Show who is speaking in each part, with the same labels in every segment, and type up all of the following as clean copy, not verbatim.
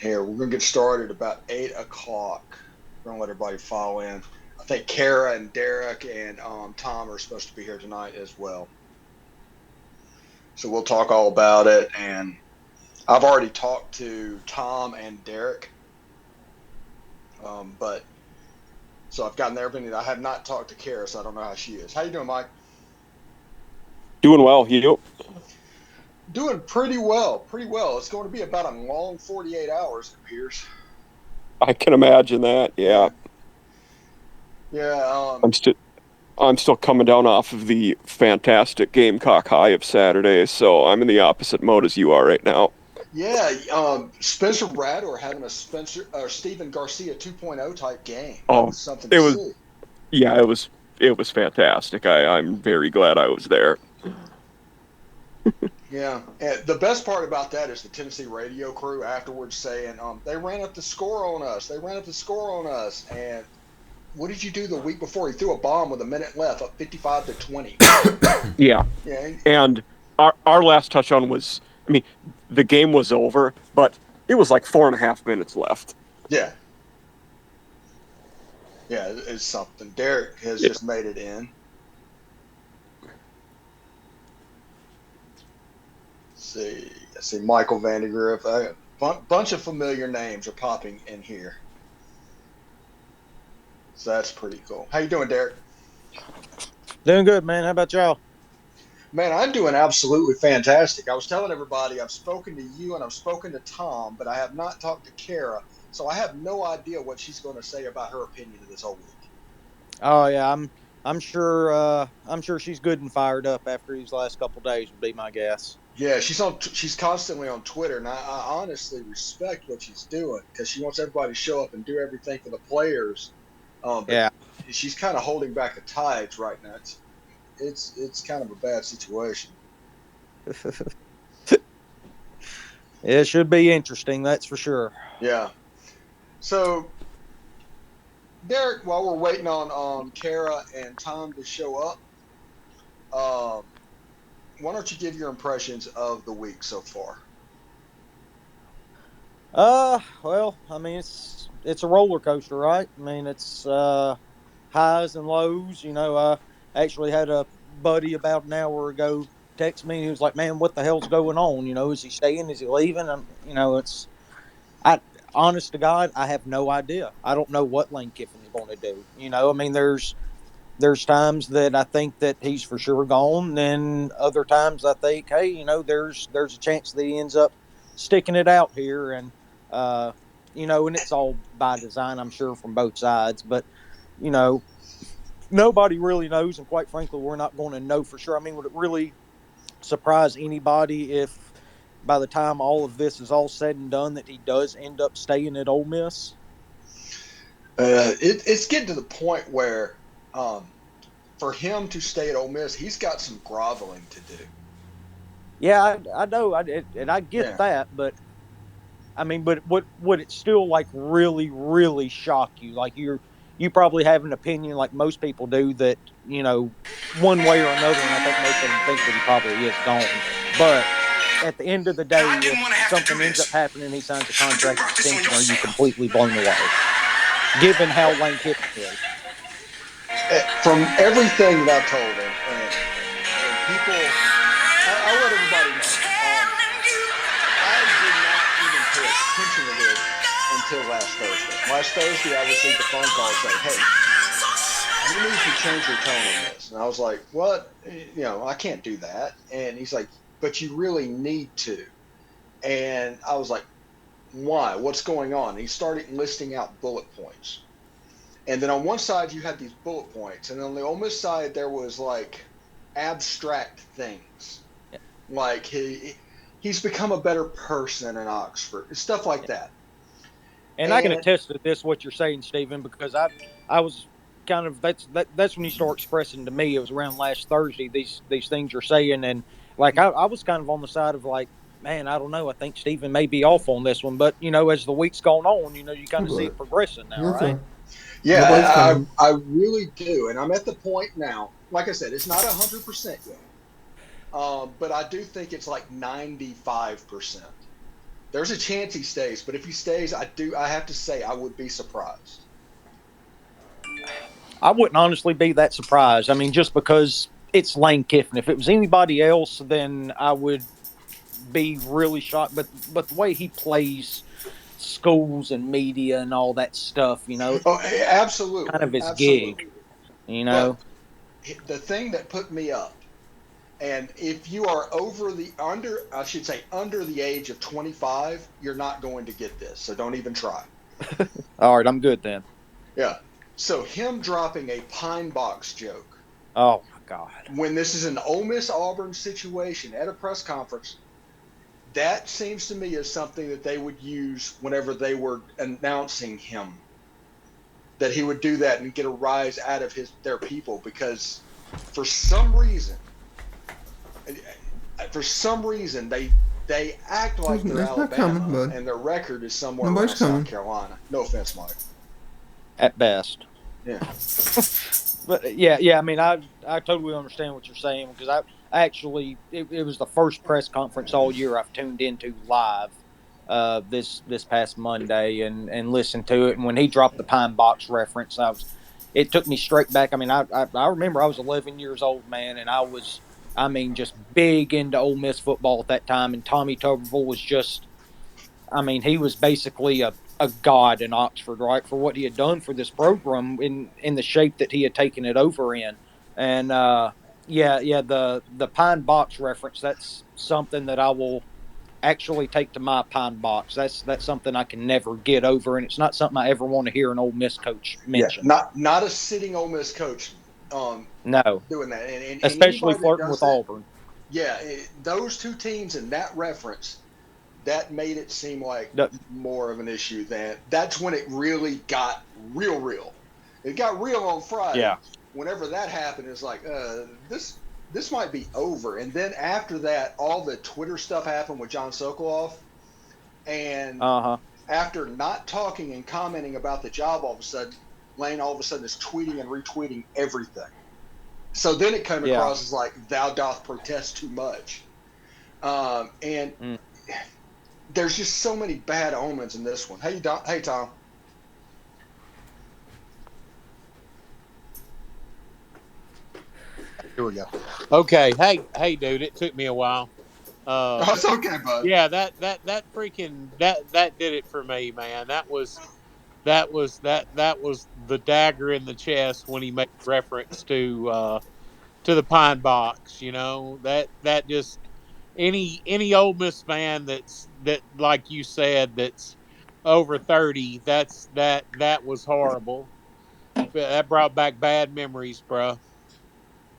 Speaker 1: Here, we're going to get started about 8 o'clock. We're going to let everybody file in. I think Kara and Derek and Tom are supposed to be here tonight as well. So we'll talk all about it. And I've already talked to Tom and Derek. So I've gotten their opinion. I have not talked to Kara, so I don't know how she is. How you doing, Mike?
Speaker 2: Doing well, Hugh.
Speaker 1: Doing pretty well. Pretty well. It's going to be about a long 48 hours, it appears.
Speaker 2: I can imagine that.
Speaker 1: Yeah.
Speaker 2: Yeah,
Speaker 1: Yeah.
Speaker 2: I'm still I'm still coming down off of the fantastic Gamecock high of Saturday, so I'm in the opposite mode as you are right now.
Speaker 1: Yeah. Spencer Rattler having a Spencer or Steven Garcia 2.0 type game. That
Speaker 2: Oh,
Speaker 1: was something to
Speaker 2: it was
Speaker 1: see.
Speaker 2: yeah, it was fantastic. I'm very glad I was there.
Speaker 1: Yeah. And the best part about that is the Tennessee radio crew afterwards saying, they ran up the score on us. They ran up the score on us. And what did you do the week before? He threw a bomb with a minute left, up 55-20.
Speaker 2: Yeah,
Speaker 1: Yeah.
Speaker 2: and our last touchdown was, I mean, the game was over, but it was like 4.5 minutes left.
Speaker 1: Yeah. Yeah. It's something. Derek has
Speaker 2: Yeah,
Speaker 1: just made it in. I see Michael Vandergriff. A bunch of familiar names are popping in here. So that's pretty cool. How you doing, Derek?
Speaker 3: Doing good, man. How about y'all?
Speaker 1: Man, I'm doing absolutely fantastic. I was telling everybody I've spoken to you and I've spoken to Tom, but I have not talked to Kara, so I have no idea what she's going to say about her opinion of this whole week.
Speaker 3: Oh yeah, I'm sure she's good and fired up after these last couple days would be my guess.
Speaker 1: Yeah, she's constantly on Twitter, and I honestly respect what she's doing because she wants everybody to show up and do everything for the players. But
Speaker 3: Yeah.
Speaker 1: she's kind of holding back the tides right now. It's kind of a bad situation.
Speaker 3: It should be interesting, that's for sure.
Speaker 1: Yeah. So Derek, while we're waiting on Kara and Tom to show up, um, why don't you give your impressions of the week so far?
Speaker 3: Well, I mean it's a roller coaster, right? I mean it's highs and lows. I actually had a buddy about an hour ago text me. He was like, "Man, what the hell's going on? Is he staying? Is he leaving?" And it's I honest to God, I have no idea. I don't know what Lane Kiffin's going to do. I mean, there's times that I think that he's for sure gone, then other times I think, hey, there's a chance that he ends up sticking it out here, and uh, and it's all by design, I'm sure, from both sides. But you know, nobody really knows, and quite frankly, we're not going to know for sure. I mean, would it really surprise anybody if by the time all of this is all said and done that he does end up staying at Ole Miss?
Speaker 1: It's getting to the point where, um, for him to stay at Ole Miss, he's got some groveling to do.
Speaker 3: Yeah, I know, and I get
Speaker 1: Yeah.
Speaker 3: that, but I mean, but would it still like really, really shock you? Like you probably have an opinion, like most people do, that one way or another, and I think most of them think that he probably is gone. But at the end of the
Speaker 4: Now,
Speaker 3: day,
Speaker 4: I didn't
Speaker 3: if
Speaker 4: want to have to do
Speaker 3: something ends up
Speaker 4: this,
Speaker 3: happening, he signs a
Speaker 4: but you
Speaker 3: contract
Speaker 4: brought this on
Speaker 3: extension, are you
Speaker 4: yourself.
Speaker 3: completely blown away? Given how Lane Kiffin is,
Speaker 1: From everything that I've told him, and people, I'll let everybody know. I did not even pay attention to this until last Thursday. Last Thursday, I received a phone call saying, "Hey, you need to change your tone on this." And I was like, "What? I can't do that." And he's like, "But you really need to." And I was like, "Why? What's going on?" And he started listing out bullet points. And then on one side, you had these bullet points. And on the Ole Miss side, there was like abstract things.
Speaker 3: yeah,
Speaker 1: Like he's become a better person in Oxford, stuff like
Speaker 3: yeah.
Speaker 1: that.
Speaker 3: And I can
Speaker 1: And
Speaker 3: attest to this what you're saying, Stephen, because I was kind of that's when you start expressing to me. It was around last Thursday these things you're saying, and like I was kind of on the side of like, man, I don't know. I think Stephen may be off on this one, but as the week's gone on, you kind of see
Speaker 5: Right.
Speaker 3: it progressing now,
Speaker 5: You're
Speaker 3: right?
Speaker 5: okay. Nobody's
Speaker 1: yeah,
Speaker 5: counting.
Speaker 1: I really do. And I'm at the point now, like I said, it's not 100% yet. But I do think it's like 95%. There's a chance he stays, but if he stays, I have to say I would be surprised.
Speaker 3: I wouldn't honestly be that surprised. I mean, just because it's Lane Kiffin. If it was anybody else, then I would be really shocked. But the way he plays schools and media and all that stuff,
Speaker 1: Oh,
Speaker 3: kind
Speaker 1: absolutely,
Speaker 3: of his gig.
Speaker 1: absolutely.
Speaker 3: You
Speaker 1: But
Speaker 3: know.
Speaker 1: the thing that put me up, and if you are I should say under the age of 25, you're not going to get this. So don't even try.
Speaker 3: All right, I'm good then.
Speaker 1: Yeah. So him dropping a pine box joke
Speaker 3: Oh my God.
Speaker 1: when this is an Ole Miss Auburn situation at a press conference, that seems to me as something that they would use whenever they were announcing him. That he would do that and get a rise out of their people because for some reason they act like they're
Speaker 4: That's not
Speaker 1: Alabama
Speaker 4: coming, bud.
Speaker 1: and their record is somewhere
Speaker 4: Nobody's
Speaker 1: around
Speaker 4: coming.
Speaker 1: South Carolina. No offense, Mike.
Speaker 3: At best.
Speaker 1: Yeah.
Speaker 3: But yeah. I mean, I totally understand what you're saying because I actually it was the first press conference all year I've tuned into live. This past Monday and listened to it, and when he dropped the pine box reference, it took me straight back. I mean, I remember I was 11 years old, man, and I mean, just big into Ole Miss football at that time, and Tommy Tuberville was just, I mean, he was basically a god in Oxford, right, for what he had done for this program in the shape that he had taken it over in, and yeah, the pine box reference, that's something that I will actually take to my pine box. That's something I can never get over, and it's not something I ever want to hear an Ole Miss coach
Speaker 1: Yeah.
Speaker 3: mention.
Speaker 1: Not a sitting Ole Miss coach
Speaker 3: No,
Speaker 1: doing that. And
Speaker 3: especially
Speaker 1: anybody that
Speaker 3: flirting
Speaker 1: does
Speaker 3: with
Speaker 1: that,
Speaker 3: Auburn.
Speaker 1: yeah, those two teams and that reference, that made it seem like
Speaker 3: The-
Speaker 1: more of an issue than that's when it really got real. It got real on Friday.
Speaker 3: yeah,
Speaker 1: Whenever that happened, it's like this might be over. And then after that, all the Twitter stuff happened with John Sokoloff, and
Speaker 3: uh-huh,
Speaker 1: after not talking and commenting about the job, all of a sudden, Lane all of a sudden is tweeting and retweeting everything. So then it came
Speaker 3: yeah.
Speaker 1: across as like thou doth protest too much, and
Speaker 3: Mm.
Speaker 1: there's just so many bad omens in this one. Hey, Tom. Here we go.
Speaker 5: Okay, hey, dude. It took me a while.
Speaker 1: Oh, it's okay, bud.
Speaker 5: Yeah, that freaking that did it for me, man. That was the dagger in the chest when he made reference to the pine box. You know that just any Ole Miss fan that like you said that's over 30. That was horrible. That brought back bad memories, bro.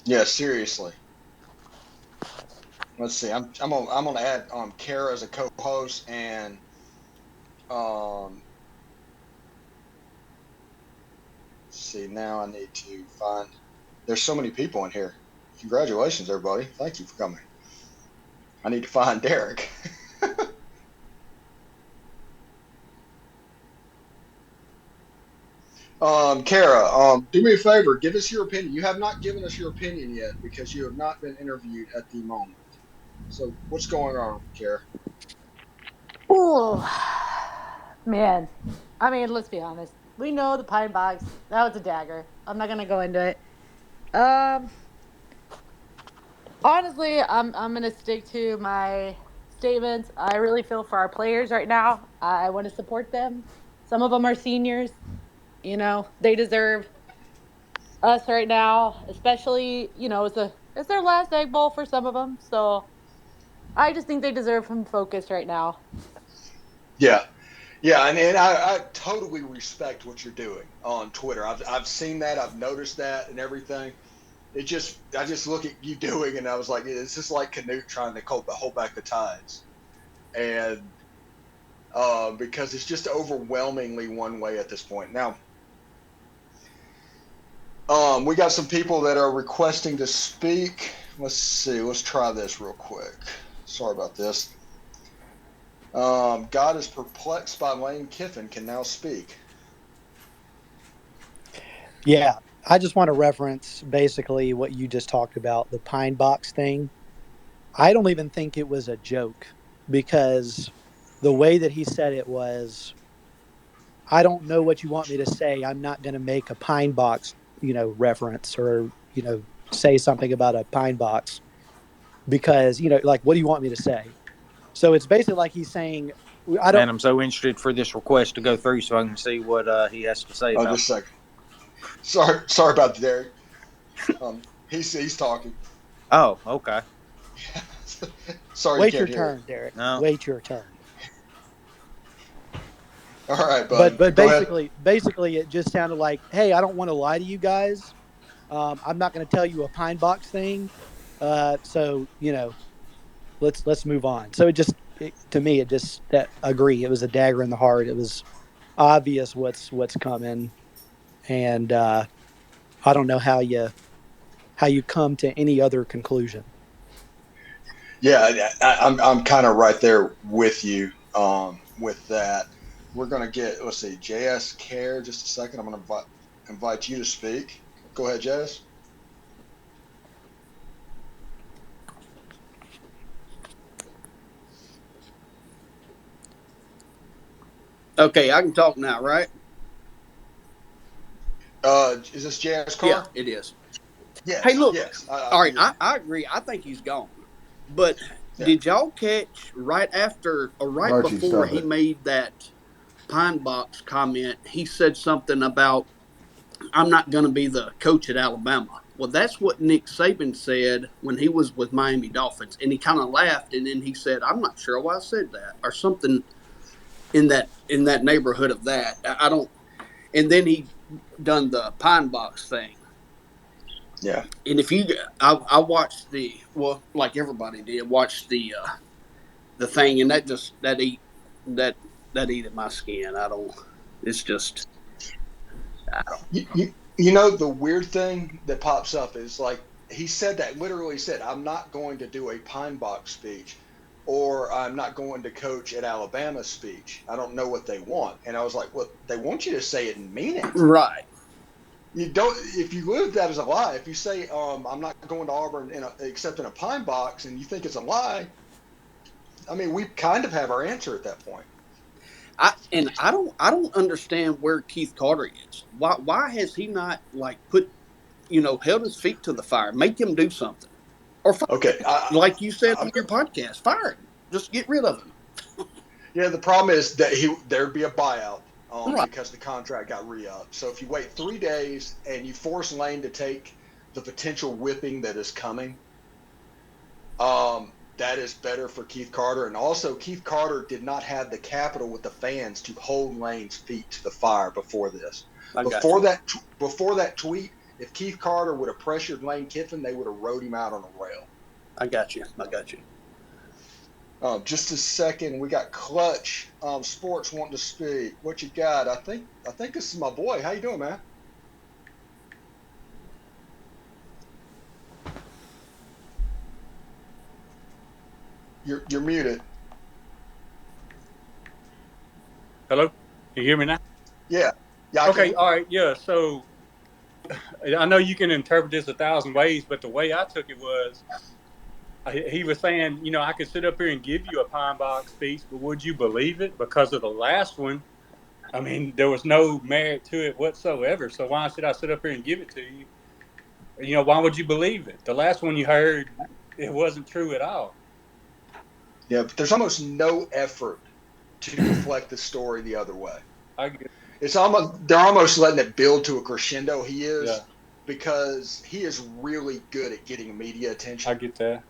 Speaker 1: Yeah, seriously. Let's see. I'm gonna add Kara as a co-host and let's see. Now I need to find. There's so many people in here. Congratulations, everybody. Thank you for coming. I need to find Derek. Kara, do me a favor. Give us your opinion. You have not given us your opinion yet because you have not been interviewed at the moment. So what's going on, Kara?
Speaker 6: Ooh, man. I mean, let's be honest. We know the pine box. That was a dagger. I'm not gonna go into it. Um, honestly, I'm gonna stick to my statements. I really feel for our players right now. I want to support them. Some of them are seniors. They deserve us right now, especially it's their last egg bowl for some of them. So I just think they deserve some focus right now.
Speaker 1: Yeah, yeah, and I totally respect what you're doing on Twitter. I've seen that, I've noticed that, and everything. I just look at you doing, and I was like, it's just like Canute trying to hold back the tides, and because it's just overwhelmingly one way at this point. Now, we got some people that are requesting to speak. Let's see. Let's try this real quick. Sorry about this. God is perplexed by Lane Kiffin can now speak.
Speaker 7: Yeah, I just want to reference basically what you just talked about, the pine box thing. I don't even think it was a joke because the way that he said it was, I don't know what you want me to say. I'm not going to make a pine box, reference or, say something about a pine box because, like, what do you want me to say? So it's basically like he's saying, I don't.
Speaker 4: Man, I'm so interested for this request to go through so I can see what he has to say
Speaker 1: Oh,
Speaker 4: about
Speaker 1: just a second. Sorry about Derek. He's talking.
Speaker 4: Oh, okay.
Speaker 1: Sorry you
Speaker 7: Wait your
Speaker 1: can't hear it.
Speaker 7: turn, Derek.
Speaker 4: No.
Speaker 7: Wait your turn.
Speaker 1: All right,
Speaker 7: But
Speaker 1: bud. Go ahead.
Speaker 7: basically, it just sounded like, hey, I don't want to lie to you guys. I'm not going to tell you a pine box thing. So let's move on. So to me, it just that agree. It was a dagger in the heart. It was obvious what's coming, and I don't know how you come to any other conclusion.
Speaker 1: Yeah, I'm kind of right there with you with that. We're gonna get, let's see, JS Care. Just a second. I'm gonna invite you to speak. Go ahead, JS.
Speaker 8: Okay, I can talk now, right?
Speaker 1: Is this JS
Speaker 8: Yeah,
Speaker 1: Carr?
Speaker 8: it is.
Speaker 1: Yes.
Speaker 8: Hey, look.
Speaker 1: Yes.
Speaker 8: All right, I agree. I think he's gone. But
Speaker 1: Yeah.
Speaker 8: did y'all catch right after or right
Speaker 9: Archie,
Speaker 8: before
Speaker 9: stop
Speaker 8: he
Speaker 9: it.
Speaker 8: made that pine box comment? He said something about, I'm not going to be the coach at Alabama. Well, that's what Nick Saban said when he was with Miami Dolphins, and he kind of laughed, and then he said, "I'm not sure why I said that," or something in that neighborhood of that. I don't. And then he done the pine box thing.
Speaker 1: Yeah.
Speaker 8: And if you, I watched like everybody did, watch the thing, and that that eat at my skin. I don't. It's just, I don't.
Speaker 1: You know, the weird thing that pops up is like he said that literally said, I'm not going to do a pine box speech or I'm not going to coach at Alabama speech. I don't know what they want. And I was like, well, they want you to say it and mean it.
Speaker 8: Right.
Speaker 1: You don't, if you live that as a lie, if you say, I'm not going to Auburn except in a pine box and you think it's a lie, I mean, we kind of have our answer at that point.
Speaker 8: I don't understand where Keith Carter is. Why has he not like held his feet to the fire, make him do something, or fire
Speaker 1: Okay.
Speaker 8: him, like you said
Speaker 1: I'm
Speaker 8: on your podcast, fire him, just get rid of him.
Speaker 1: Yeah, the problem is that there'd be a buyout
Speaker 8: Right.
Speaker 1: because the contract got re-upped. So if you wait 3 days and you force Lane to take the potential whipping that is coming, that is better for Keith Carter. And also, Keith Carter did not have the capital with the fans to hold Lane's feet to the fire before this.
Speaker 8: I got
Speaker 1: Before
Speaker 8: you.
Speaker 1: that tweet, if Keith Carter would have pressured Lane Kiffin, they would have rode him out on a rail.
Speaker 8: I got you. I got you.
Speaker 1: Just a second, we got Clutch Sports wanting to speak. What you got? I think this is my boy. How you doing, man? You're muted.
Speaker 10: Hello? You hear me now?
Speaker 1: Yeah. Yeah.
Speaker 10: Okay, all right, yeah. So I know you can interpret this 1,000 ways, but the way I took it was he was saying, I could sit up here and give you a pine box speech, but would you believe it? Because of the last one, I mean, there was no merit to it whatsoever. So why should I sit up here and give it to you? Why would you believe it? The last one you heard, it wasn't true at all.
Speaker 1: Yeah, but there's almost no effort to deflect the story the other way. They're almost letting it build to a crescendo. He is because he is really good at getting media attention.
Speaker 10: I get that.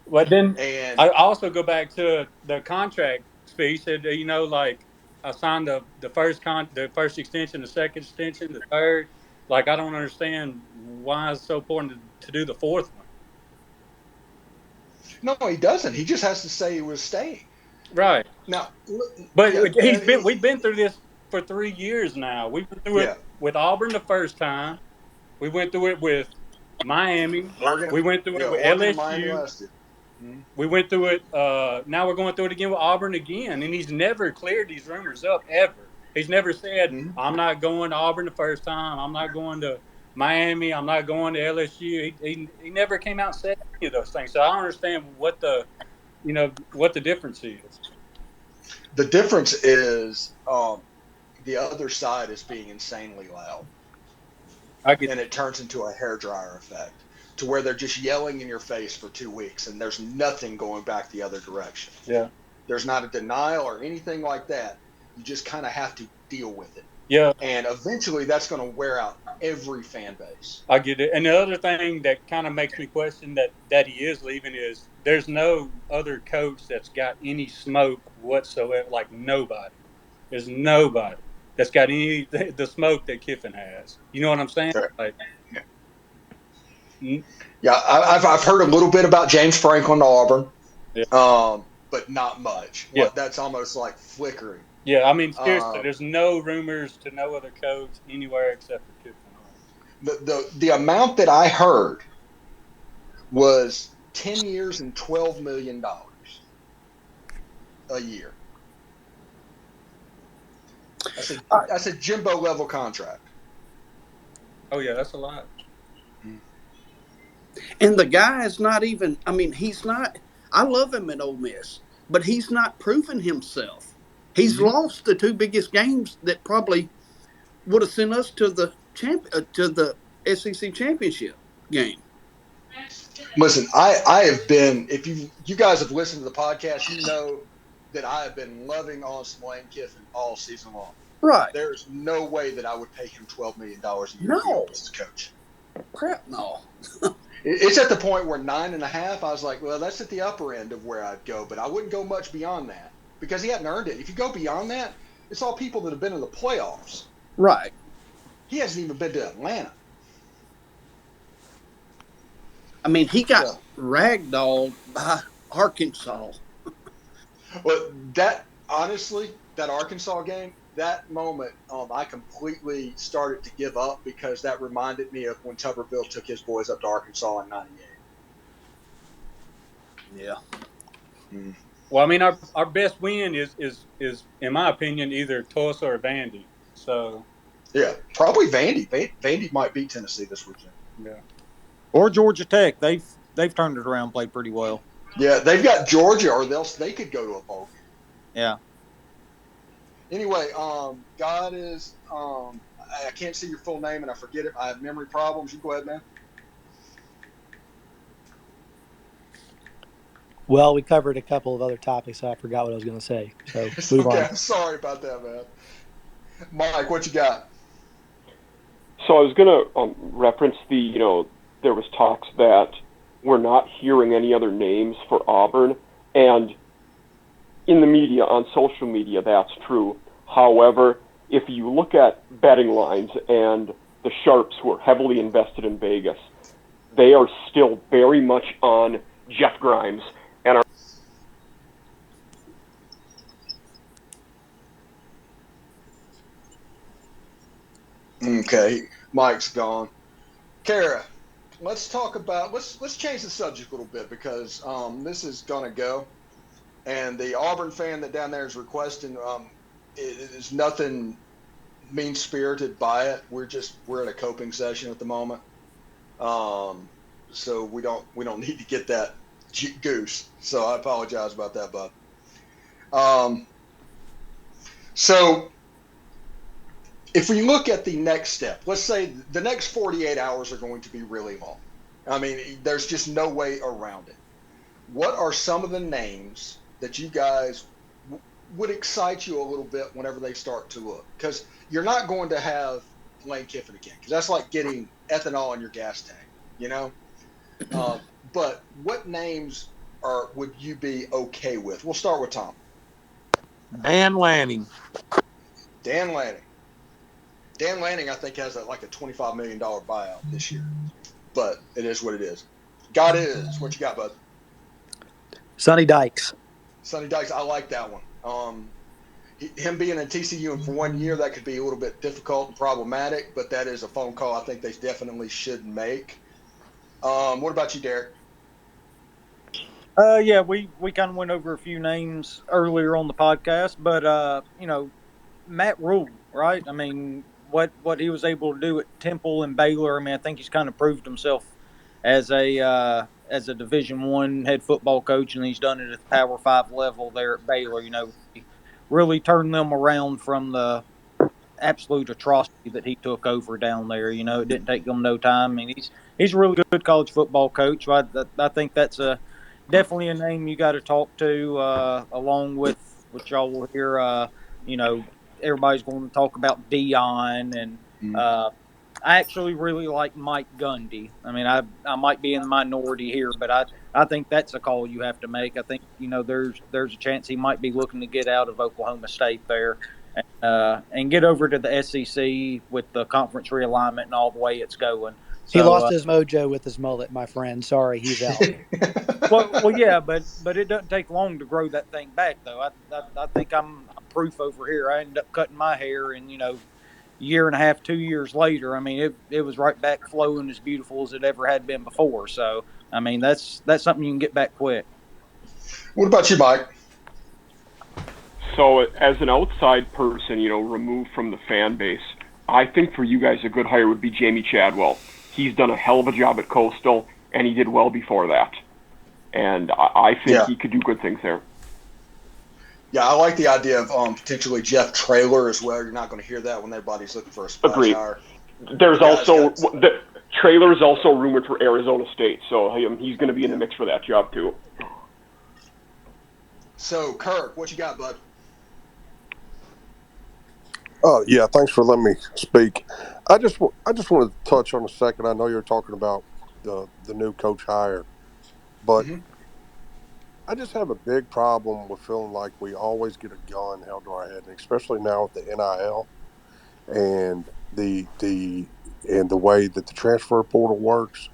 Speaker 10: But then
Speaker 1: And
Speaker 10: I also go back to the contract speech. Said, like I signed the first extension, the second extension, the third. Like I don't understand why it's so important to do the fourth one.
Speaker 1: no, he doesn't. He just has to say he was staying.
Speaker 10: Right.
Speaker 1: Now,
Speaker 10: But we've been through this for 3 years now. We went through it with Auburn the first time. We went through it with Miami. We went through it with
Speaker 1: Oregon, Miami
Speaker 10: LSU.
Speaker 1: last year. Mm-hmm.
Speaker 10: We went through it. Now we're going through it again with Auburn again, and he's never cleared these rumors up ever. He's never said, "I'm not going to Auburn the first time. I'm not going to Miami. I'm not going to LSU." He never came out and said any of those things. So I don't understand what the difference is.
Speaker 1: The difference is the other side is being insanely loud, and it turns into a hairdryer effect to where they're just yelling in your face for 2 weeks, and there's nothing going back the other direction.
Speaker 10: Yeah.
Speaker 1: There's not a denial or anything like that. You just kind of have to deal with it.
Speaker 10: Yeah.
Speaker 1: And eventually that's going to wear out every fan base.
Speaker 10: I get it. And the other thing that kind of makes me question that he is leaving is there's no other coach that's got any smoke whatsoever. Like nobody. There's nobody that's got any the smoke that Kiffin has. You know what I'm saying?
Speaker 1: Sure.
Speaker 10: Like,
Speaker 1: yeah, I've heard a little bit about James Franklin to Auburn,
Speaker 10: yeah.
Speaker 1: But not much.
Speaker 10: Yeah.
Speaker 1: That's almost like flickering.
Speaker 10: Yeah, I mean, seriously, there's no rumors to no other coach anywhere except for Kiffin.
Speaker 1: The amount that I heard was 10 years and $12 million a year. That's a Jimbo level contract.
Speaker 10: Oh yeah, that's a lot.
Speaker 8: And the guy is not even. I mean, he's not. I love him at Ole Miss, but he's not proven himself. He's lost the 2 biggest games that probably would have sent us to the SEC championship game.
Speaker 1: Listen, I have been. If you guys have listened to the podcast, you know that I have been loving on Lane Kiffin all season long.
Speaker 8: Right.
Speaker 1: There's no way that I would pay him $12 million a year
Speaker 8: No.
Speaker 1: as a coach.
Speaker 8: Crap, no.
Speaker 1: It's at the point where 9.5, I was like, well, that's at the upper end of where I'd go, but I wouldn't go much beyond that because he hadn't earned it. If you go beyond that, it's all people that have been in the playoffs.
Speaker 8: Right.
Speaker 1: He hasn't even been to Atlanta.
Speaker 8: I mean, he got ragdolled by Arkansas.
Speaker 1: Well, that Arkansas game, that moment, I completely started to give up because that reminded me of when Tuberville took his boys up to Arkansas in '98.
Speaker 8: Yeah.
Speaker 10: Mm. Well, I mean, our best win is in my opinion either Tulsa or Vandy. So.
Speaker 1: Yeah, probably Vandy. Vandy might beat Tennessee this weekend.
Speaker 10: Yeah.
Speaker 3: Or Georgia Tech. They've turned it around, played pretty well.
Speaker 1: Yeah, they've got Georgia, or they could go to a bowl game.
Speaker 3: Yeah.
Speaker 1: Anyway, God is I can't see your full name and I forget it. I have memory problems. You go ahead, man.
Speaker 7: Well, we covered a couple of other topics, so I forgot what I was going to say. So move
Speaker 1: okay,
Speaker 7: on.
Speaker 1: I'm sorry about that, man. Mike, what you got?
Speaker 2: So I was going to reference there was talks that we're not hearing any other names for Auburn, and in the media, on social media, that's true. However, if you look at betting lines and the sharps who are heavily invested in Vegas, they are still very much on Jeff Grimes and are.
Speaker 1: Okay, Mike's gone. Kara, let's talk about let's change the subject a little bit because this is gonna go, and the Auburn fan that down there is requesting it is nothing mean spirited by it. We're in a coping session at the moment, so we don't need to get that goose. So I apologize about that, bud. So if we look at the next step, let's say the next 48 hours are going to be really long. I mean, there's just no way around it. What are some of the names that you guys would excite you a little bit whenever they start to look? Because you're not going to have Lane Kiffin again, because that's like getting ethanol in your gas tank, you know? But what names would you be okay with? We'll start with Tom.
Speaker 5: Dan Lanning.
Speaker 1: Dan Lanning, I think, has like a $25 million buyout this year. But it is what it is. God is. What you got, bud?
Speaker 7: Sonny Dykes.
Speaker 1: Sonny Dykes, I like that one. Him being in TCU and for 1 year, that could be a little bit difficult and problematic, but that is a phone call I think they definitely should make. What about you, Derek?
Speaker 3: Yeah, we kind of went over a few names earlier on the podcast, but Matt Rule, right? I mean, what he was able to do at Temple and Baylor. I mean, I think he's kind of proved himself as a Division I head football coach, and he's done it at the Power 5 level there at Baylor.
Speaker 4: really turn them around from the absolute atrocity that he took over down there. You know, it didn't take him no time. I mean, he's a really good college football coach. I think that's definitely a name you got to talk to, along with what y'all will hear. You know, everybody's going to talk about Dion, and I actually really like Mike Gundy. I mean, I might be in the minority here, but I think that's a call you have to make. I think, you know, there's a chance he might be looking to get out of Oklahoma State there, and get over to the SEC with the conference realignment and all the way it's going.
Speaker 7: He
Speaker 4: So,
Speaker 7: lost his mojo with his mullet, my friend. Sorry, he's out.
Speaker 4: well, yeah, but it doesn't take long to grow that thing back, though. I think I'm proof over here. I ended up cutting my hair, and, you know, year and a half, 2 years later, I mean, it was right back flowing as beautiful as it ever had been before. So, I mean, that's something you can get back quick.
Speaker 1: What about you, Mike?
Speaker 2: So, as an outside person, you know, removed from the fan base, I think for you guys a good hire would be Jamie Chadwell. He's done a hell of a job at Coastal, and he did well before that. And I think he could do good things there.
Speaker 1: Yeah, I like the idea of potentially Jeff Traylor as well. You're not going to hear that when everybody's looking for a splash hire.
Speaker 2: There's also the Traylor's also rumored for Arizona State, so he's going to be in the mix for that job too.
Speaker 1: So, Kirk, what you got, bud?
Speaker 9: Yeah, thanks for letting me speak. I just wanted to touch on a second. I know you're talking about the new coach hire, but I just have a big problem with feeling like we always get a gun held to our head, and especially now with the NIL and the way that the transfer portal works,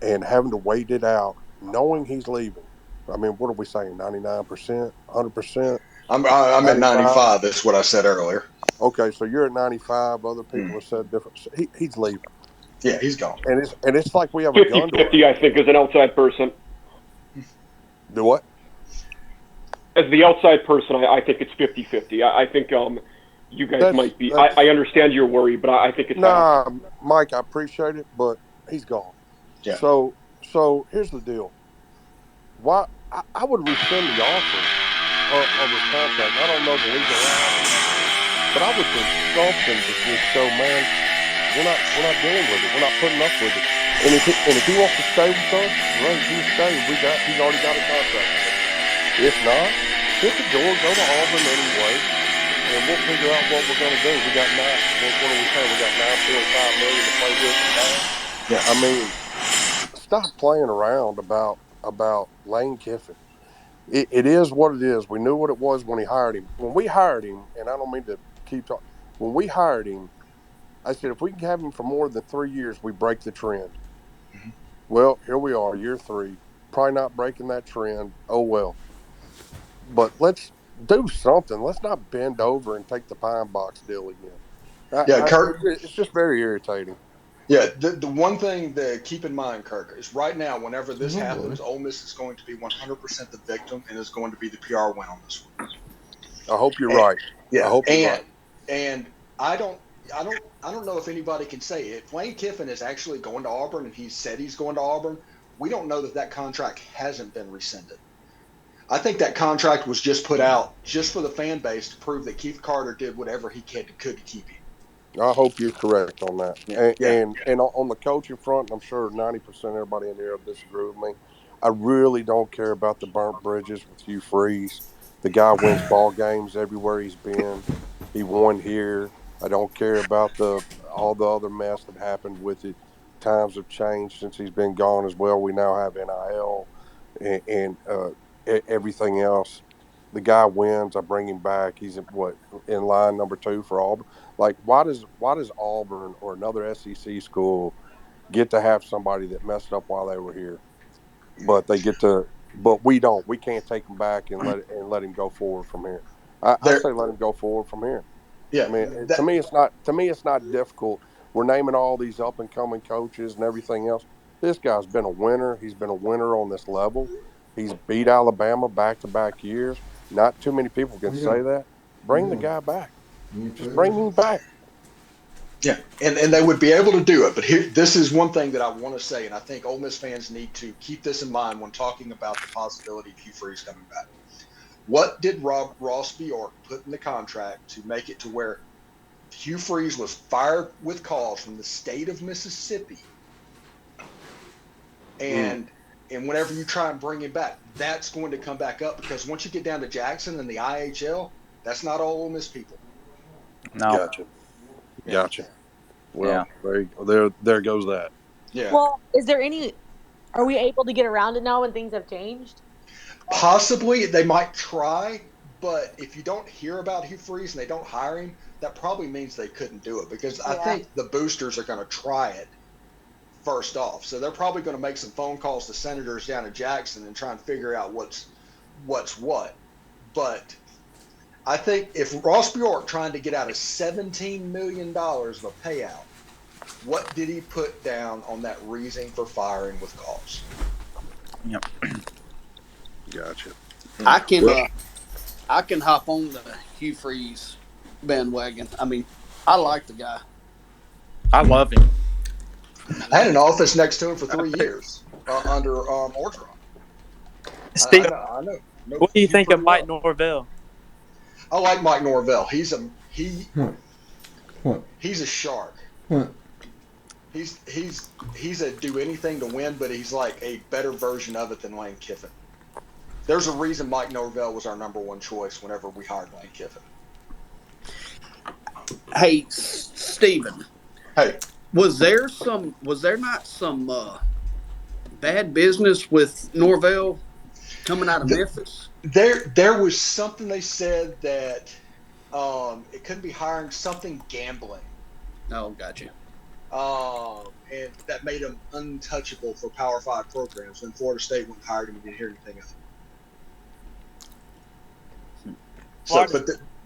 Speaker 9: and having to wait it out, knowing he's leaving. I mean, what are we saying? 99%, 100%.
Speaker 1: I'm at 95. That's what I said earlier.
Speaker 9: Okay, so you're at 95. Other people have said different. He's leaving.
Speaker 1: Yeah, he's gone.
Speaker 9: And it's like we have a gun to our
Speaker 2: 50-50, I think, as an outside person.
Speaker 9: Do what?
Speaker 2: As the outside person, I think it's 50-50. I think you guys might be. I understand your worry, but I think it's.
Speaker 9: Nah, Mike, I appreciate it, but he's gone.
Speaker 1: Yeah.
Speaker 9: So here's the deal. Why I would rescind the offer of his contract. I don't know the legal line, but I would do something to just show, man, we're not dealing with it. We're not putting up with it. And if he wants to stay with us, great, he'll stay. He's already got a contract. If not, hit the door, go to Auburn anyway, and we'll figure out what we're going to do. We got what are we saying? We got $9.5 million to play with now.
Speaker 1: Yeah.
Speaker 9: I mean, stop playing around about Lane Kiffin. It is what it is. We knew what it was when he hired him. When we hired him, and I don't mean to keep talking. When we hired him, I said, if we can have him for more than 3 years, we break the trend.
Speaker 1: Mm-hmm.
Speaker 9: Well, here we are, year 3. Probably not breaking that trend. Oh, well. But let's do something. Let's not bend over and take the pine box deal again.
Speaker 1: Kirk.
Speaker 9: It's just very irritating.
Speaker 1: Yeah, the one thing to keep in mind, Kirk, is right now, whenever this happens, Ole Miss is going to be 100% the victim and is going to be the PR win on this one.
Speaker 9: I hope you're right.
Speaker 1: Yeah,
Speaker 9: I hope you're right.
Speaker 1: And I don't know if anybody can say if Lane Kiffin is actually going to Auburn and he said he's going to Auburn, we don't know that contract hasn't been rescinded. I think that contract was just put out just for the fan base to prove that Keith Carter did whatever he could to keep him.
Speaker 9: I hope you're correct on that.
Speaker 1: Yeah.
Speaker 9: And on the coaching front, I'm sure 90% of everybody in here will disagree with me. I really don't care about the burnt bridges with Hugh Freeze. The guy wins ball games everywhere he's been. He won here. I don't care about all the other mess that happened with it. Times have changed since he's been gone as well. We now have NIL and everything else. The guy wins. I bring him back. He's in line number 2 for Auburn. Like, why does Auburn or another SEC school get to have somebody that messed up while they were here, but we don't. We can't take him back and let him go forward from here. I say let him go forward from here.
Speaker 1: Yeah,
Speaker 9: I mean, to me, it's not difficult. We're naming all these up and coming coaches and everything else. This guy's been a winner. He's been a winner on this level. He's beat Alabama back-to-back years. Not too many people can say that. Bring the guy back. Just bring him back.
Speaker 1: Yeah, and they would be able to do it. But this is one thing that I want to say, and I think Ole Miss fans need to keep this in mind when talking about the possibility of Hugh Freeze coming back. What did Ross Bjork put in the contract to make it to where Hugh Freeze was fired with cause from the state of Mississippi, and whenever you try and bring him back, that's going to come back up because once you get down to Jackson and the IHL, that's not all Ole Miss people.
Speaker 4: No.
Speaker 9: Gotcha.
Speaker 1: Yeah.
Speaker 9: Gotcha. Well, there goes that.
Speaker 1: Yeah.
Speaker 6: Well, is there any? Are we able to get around it now when things have changed?
Speaker 1: Possibly they might try, but if you don't hear about Hugh Freeze and they don't hire him, that probably means they couldn't do it because I
Speaker 6: Yeah.
Speaker 1: think the boosters are going to try it first off. So they're probably going to make some phone calls to senators down in Jackson and try and figure out what's what. But I think if Ross Bjork trying to get out of $17 million of a payout, what did he put down on that reason for firing with cause?
Speaker 4: Yep.
Speaker 9: Gotcha.
Speaker 8: I can hop on the Hugh Freeze bandwagon. I mean, I like the guy.
Speaker 4: I love him.
Speaker 1: I had an office next to him for 3 years under Orgeron.
Speaker 11: Steve,
Speaker 1: I know.
Speaker 11: what do you think of
Speaker 1: pretty
Speaker 11: Mike
Speaker 1: well.
Speaker 11: Norvell?
Speaker 1: I like Mike Norvell. He's a shark. He's a do anything to win, but he's like a better version of it than Lane Kiffin. There's a reason Mike Norvell was our number one choice whenever we hired Lane Kiffin.
Speaker 8: Hey, Steven.
Speaker 1: Hey.
Speaker 8: Was there not some bad business with Norvell coming out of Memphis?
Speaker 1: There was something they said that it couldn't be hiring something gambling.
Speaker 8: Oh, gotcha.
Speaker 1: And that made him untouchable for Power 5 programs. When Florida State went and hired him, we didn't hear anything of it. So,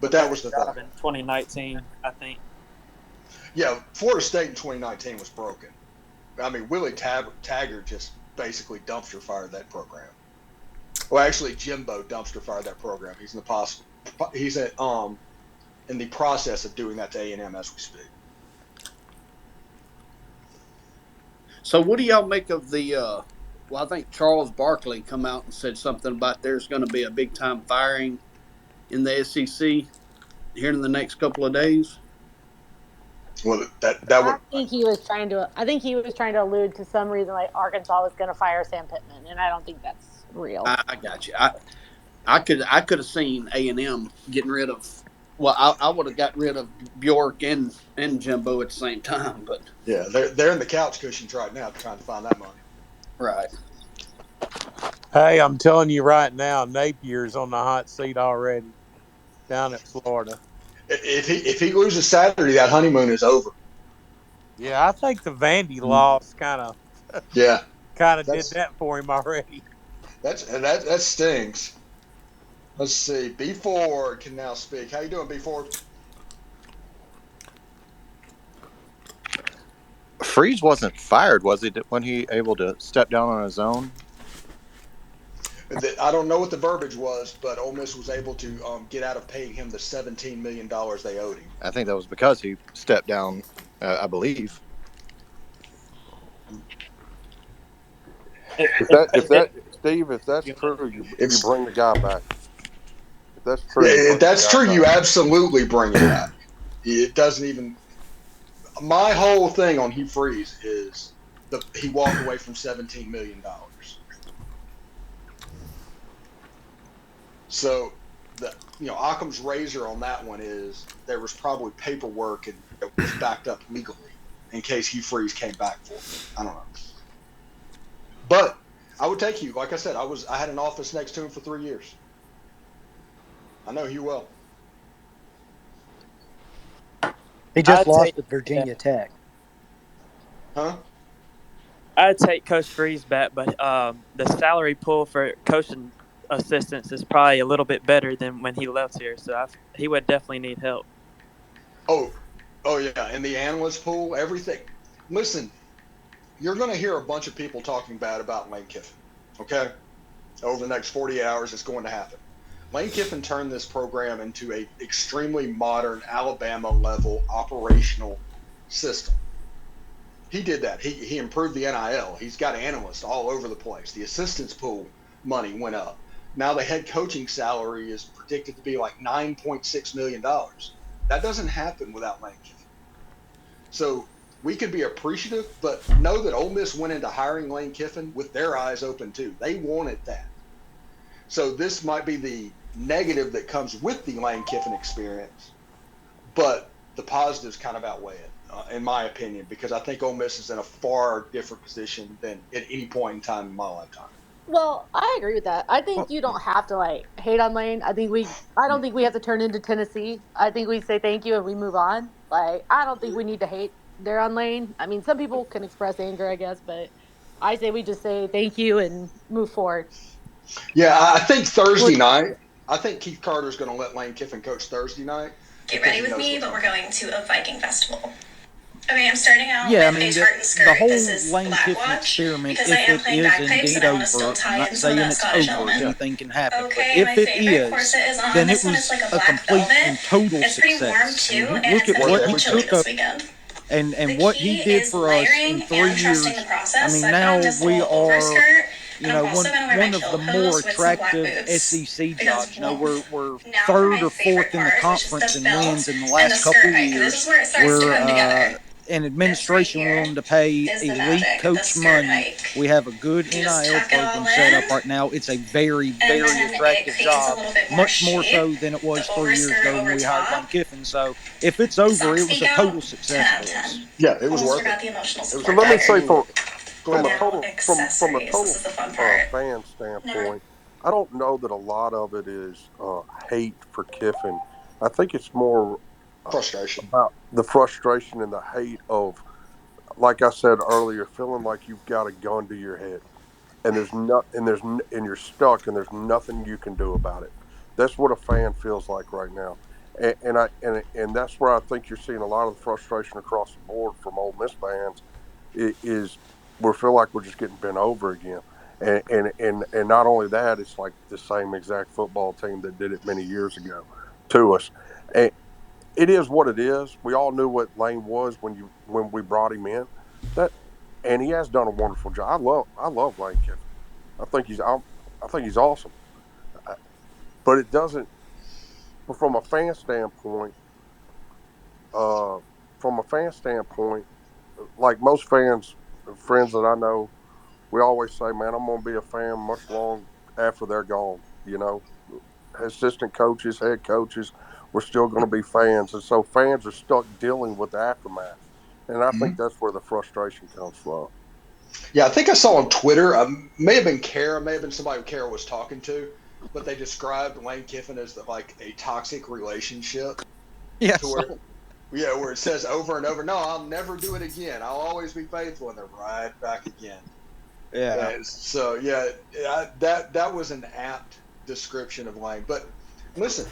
Speaker 1: but that was the thing.
Speaker 11: In 2019, I think.
Speaker 1: Yeah, Florida State in 2019 was broken. I mean, Willie Taggart just basically dumpster fired that program. Well, actually, Jimbo dumpster fired that program. He's in the process of doing that to A&M as we speak.
Speaker 8: So what do y'all make of the I think Charles Barkley come out and said something about there's going to be a big time firing in the SEC here in the next couple of days?
Speaker 1: Well, that would.
Speaker 6: I think he was trying to allude to some reason like Arkansas was going to fire Sam Pittman, and I don't think that's real.
Speaker 8: I got you. I could have seen A&M getting rid of. Well, I would have got rid of Bjork and Jimbo at the same time, but
Speaker 1: yeah, they're in the couch cushions right now trying to find that money.
Speaker 8: Right.
Speaker 5: Hey, I'm telling you right now, Napier's on the hot seat already down at Florida.
Speaker 1: If he loses Saturday, that honeymoon is over.
Speaker 5: Yeah, I think the Vandy loss kind of did that for him already.
Speaker 1: That stings. Let's see. B4 can now speak. How you doing, B4?
Speaker 12: Freeze wasn't fired, was he? When he able to step down on his own?
Speaker 1: I don't know what the verbiage was, but Ole Miss was able to get out of paying him the $17 million they owed him.
Speaker 12: I think that was because he stepped down, I believe.
Speaker 9: If that's true, you bring the guy back. If that's true,
Speaker 1: if that's true, you absolutely bring it back. It doesn't even. My whole thing on Hugh Freeze is he walked away from $17 million. So, Occam's razor on that one is there was probably paperwork and it was backed up legally in case Hugh Freeze came back for it. I don't know. But I would take Hugh. Like I said, I had an office next to him for 3 years. I know Hugh well.
Speaker 7: He just lost at Virginia Tech.
Speaker 1: Huh?
Speaker 11: I'd take Coach Freeze back, but the salary pool for coaching assistants is probably a little bit better than when he left here, so he would definitely need help.
Speaker 1: Oh yeah, and the analyst pool, everything. Listen, you're going to hear a bunch of people talking bad about Lane Kiffin, okay? Over the next 48 hours, it's going to happen. Lane Kiffin turned this program into a extremely modern Alabama-level operational system. He did that. He improved the NIL. He's got analysts all over the place. The assistants pool money went up. Now the head coaching salary is predicted to be like $9.6 million. That doesn't happen without Lane Kiffin. So we could be appreciative, but know that Ole Miss went into hiring Lane Kiffin with their eyes open too. They wanted that. So this might be the negative that comes with the Lane Kiffin experience, but the positives kind of outweigh it, in my opinion, because I think Ole Miss is in a far different position than at any point in time in my lifetime.
Speaker 6: Well, I agree with that. I think you don't have to like hate on Lane. I don't think we have to turn into Tennessee. I think we say thank you and we move on. Like I don't think we need to hate there on Lane. I mean, some people can express anger, I guess, but I say we just say thank you and move forward.
Speaker 1: Yeah, I think Thursday
Speaker 3: Well,
Speaker 1: night, I think Keith Carter's going to let Lane Kiffin coach Thursday night.
Speaker 13: Get
Speaker 1: because
Speaker 13: ready
Speaker 1: he
Speaker 13: with
Speaker 1: knows
Speaker 13: me,
Speaker 1: what's
Speaker 13: but we're
Speaker 1: coming.
Speaker 13: going to a Viking festival. Okay, I'm starting out
Speaker 4: Yeah, I
Speaker 13: with
Speaker 4: mean,
Speaker 13: a tartan
Speaker 4: the
Speaker 13: skirt.
Speaker 4: whole
Speaker 13: This is
Speaker 4: Lane
Speaker 13: Black
Speaker 4: Kiffin
Speaker 13: Watch
Speaker 4: experiment,
Speaker 13: because I
Speaker 4: if
Speaker 13: am
Speaker 4: it
Speaker 13: playing
Speaker 4: is
Speaker 13: bagpipes
Speaker 4: indeed
Speaker 13: and I want to still
Speaker 4: over, I'm
Speaker 13: tie
Speaker 4: not
Speaker 13: in some of
Speaker 4: saying
Speaker 13: that
Speaker 4: it's
Speaker 13: Scottish
Speaker 4: over,
Speaker 13: element.
Speaker 4: anything can happen, but
Speaker 13: Okay, my
Speaker 4: if it
Speaker 13: favorite
Speaker 4: is,
Speaker 13: corset is on.
Speaker 4: then it
Speaker 13: This one is
Speaker 4: was
Speaker 13: like a
Speaker 4: a
Speaker 13: black
Speaker 4: complete
Speaker 13: velvet.
Speaker 4: and total
Speaker 13: It's pretty warm
Speaker 4: success. I
Speaker 13: too,
Speaker 4: mean,
Speaker 13: and
Speaker 4: look
Speaker 13: it's
Speaker 4: at
Speaker 13: going to
Speaker 1: Worth
Speaker 13: be
Speaker 4: what
Speaker 13: a
Speaker 4: he
Speaker 13: little chilly
Speaker 1: every
Speaker 4: took
Speaker 1: penny.
Speaker 13: this
Speaker 4: up
Speaker 13: weekend.
Speaker 4: and
Speaker 13: The
Speaker 4: what he
Speaker 13: key
Speaker 4: did
Speaker 13: is
Speaker 4: for us in
Speaker 13: layering
Speaker 4: 3
Speaker 13: and trusting the
Speaker 4: years. I
Speaker 13: process. So
Speaker 4: mean,
Speaker 13: I put on
Speaker 4: now
Speaker 13: this
Speaker 4: we
Speaker 13: little over
Speaker 4: are,
Speaker 13: skirt,
Speaker 4: you
Speaker 13: and
Speaker 4: know,
Speaker 13: I'm also going to wear my
Speaker 4: one of the
Speaker 13: kilt
Speaker 4: more
Speaker 13: hose with some black
Speaker 4: attractive
Speaker 13: boots
Speaker 4: SEC
Speaker 13: because
Speaker 4: jobs.
Speaker 13: it's
Speaker 4: You know,
Speaker 13: warm.
Speaker 4: we're
Speaker 13: Now for
Speaker 4: third
Speaker 13: my
Speaker 4: or
Speaker 13: favorite
Speaker 4: fourth in the
Speaker 13: part, which is
Speaker 4: conference
Speaker 13: the
Speaker 4: in
Speaker 13: belt
Speaker 4: wins in the
Speaker 13: and the
Speaker 4: last couple
Speaker 13: skirt. Height. This is
Speaker 4: years.
Speaker 13: where it starts to
Speaker 4: We're
Speaker 13: come together.
Speaker 4: an
Speaker 13: This right
Speaker 4: administration
Speaker 13: here
Speaker 4: willing to pay
Speaker 13: is the
Speaker 4: elite
Speaker 13: magic, the
Speaker 4: coach
Speaker 13: skirt
Speaker 4: money.
Speaker 13: hike.
Speaker 4: We have a good
Speaker 13: You just
Speaker 4: NIL
Speaker 13: tuck it all
Speaker 4: program set up
Speaker 13: in,
Speaker 4: right now. It's a very,
Speaker 13: and
Speaker 4: very
Speaker 13: then it
Speaker 4: attractive
Speaker 13: creates a
Speaker 4: job,
Speaker 13: little bit more
Speaker 4: much more
Speaker 13: shape.
Speaker 4: so than it was
Speaker 13: The
Speaker 4: 3 years
Speaker 13: overskirt
Speaker 4: ago when
Speaker 13: over
Speaker 4: we hired Lane
Speaker 13: top.
Speaker 4: Kiffin. So if it's over,
Speaker 13: Socks
Speaker 4: it was
Speaker 13: peek
Speaker 4: a
Speaker 13: out.
Speaker 4: total
Speaker 13: 10
Speaker 4: success
Speaker 13: out of
Speaker 4: for us.
Speaker 13: 10.
Speaker 1: Yeah, it was
Speaker 13: Almost
Speaker 1: worth it.
Speaker 13: forgot the emotional
Speaker 1: It was
Speaker 9: So
Speaker 13: support,
Speaker 9: let me
Speaker 13: guys.
Speaker 9: say
Speaker 1: absolutely. Go ahead,
Speaker 9: from a
Speaker 1: Bob.
Speaker 13: Now
Speaker 9: total
Speaker 13: accessories. This is the fun part.
Speaker 9: fan
Speaker 13: Never.
Speaker 9: standpoint, I don't know that a lot of it is hate for Kiffin. I think it's more
Speaker 1: Frustration.
Speaker 9: about the frustration and the hate of, like I said earlier, feeling like you've got a gun to your head and and you're stuck and there's nothing you can do about it. That's what a fan feels like right now, and that's where I think you're seeing a lot of the frustration across the board from Ole Miss fans is we feel like we're just getting bent over again. And not only that, it's like the same exact football team that did it many years ago to us. And it is what it is. We all knew what Lane was when we brought him in. That and he has done a wonderful job. I love Lane Kiffin. I think he's awesome. But it doesn't. But uh, from a fan standpoint, like most friends that I know, we always say, "Man, I'm going to be a fan much long after they're gone." You know, assistant coaches, head coaches, we're still going to be fans, and so fans are stuck dealing with the aftermath. And I think
Speaker 1: Mhm.
Speaker 9: that's where the frustration comes from.
Speaker 1: Yeah, I think I saw on Twitter, may have been Kara, may have been somebody Kara was talking to, but they described Lane Kiffin as like a toxic relationship to
Speaker 4: Yes.
Speaker 1: where, yeah, where it says over and over, no, I'll never do it again. I'll always be faithful, and they're right back again.
Speaker 4: Yeah.
Speaker 1: So yeah, that was an apt description of Lane. But listen,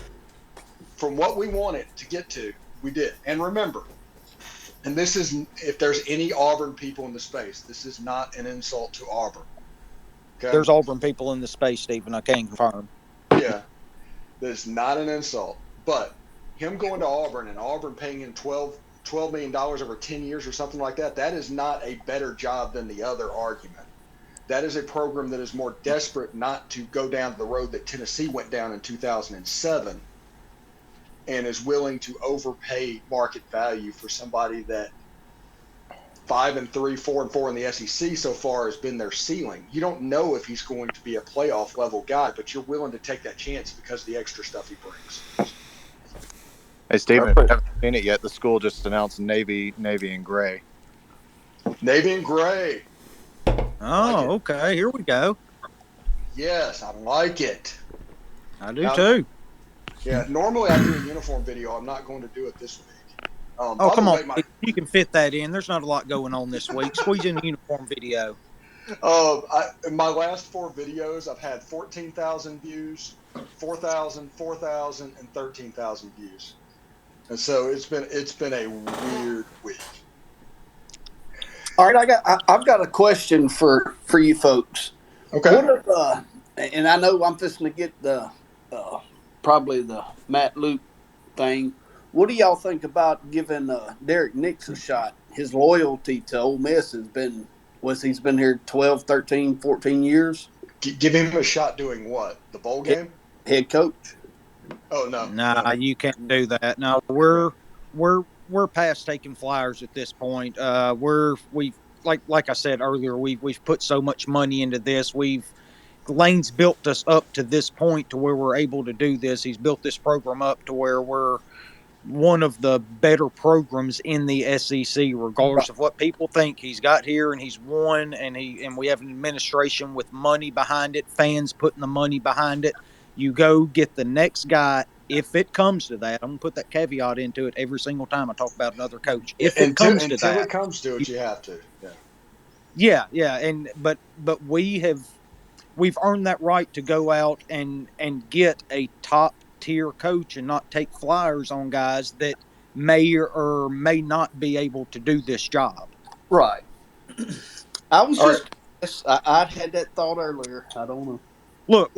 Speaker 1: from what we wanted to get to, we did. And remember, and this is, if there's any Auburn people in the space, this is not an insult to Auburn. Okay.
Speaker 4: There's Auburn people in the space, Stephen. I can confirm.
Speaker 1: Yeah, that is not an insult. But him going to Auburn and Auburn paying him $12 million over 10 years or something like that, that is not a better job than the other argument. That is a program that is more desperate not to go down the road that Tennessee went down in 2007 and is willing to overpay market value for somebody that 5-3, 4-4 in the SEC so far has been their ceiling. You don't know if he's going to be a playoff level guy, but you're willing to take that chance because of the extra stuff he brings.
Speaker 12: Hey, Stephen, if you haven't seen it yet, the school just announced navy and gray.
Speaker 1: Navy and gray.
Speaker 4: Oh, okay. Here we go.
Speaker 1: Yes, I like it.
Speaker 4: I do too.
Speaker 1: Yeah, normally I do a uniform video. I'm not going to do it this week.
Speaker 4: Oh,
Speaker 1: By the
Speaker 4: come on.
Speaker 1: way,
Speaker 4: You can fit that in. There's not a lot going on this week. Squeeze in a uniform video.
Speaker 1: in my last 4 videos, I've had 14,000 views, 4,000, 4,000, and 13,000 views. And so it's been a weird week.
Speaker 8: All right, I've got a question for you folks.
Speaker 1: Okay.
Speaker 8: What if, and I know I'm fixing to get the probably the Matt Luke thing. What do y'all think about giving Derek Nix a shot? His loyalty to Ole Miss has been, he's been here 12, 13, 14 years?
Speaker 1: Give him a shot doing what? The bowl game?
Speaker 8: Head coach.
Speaker 1: Oh no,
Speaker 4: Nah,
Speaker 1: no.
Speaker 4: you can't do that. No,
Speaker 1: Yeah.
Speaker 4: we're past taking flyers at this point. We've like I said earlier, we've put so much money into this. Lane's built us up to this point to where we're able to do this. He's built this program up to where we're one of the better programs in the SEC,
Speaker 7: Right.
Speaker 4: regardless of what people think. He's got here and he's won, and we have an administration with money behind it, fans putting the money behind it. You go get the next guy if it comes to that. I'm gonna put that caveat into it every single time I talk about another coach. If it
Speaker 1: Until
Speaker 4: comes to
Speaker 1: until it
Speaker 4: that,
Speaker 1: comes to it, you have to. Yeah.
Speaker 4: yeah, and but we've earned that right to go out and get a top tier coach and not take flyers on guys that may or may not be able to do this job.
Speaker 8: Right. I was
Speaker 1: All right.
Speaker 8: just, I'd had that thought earlier. I don't know.
Speaker 4: Look,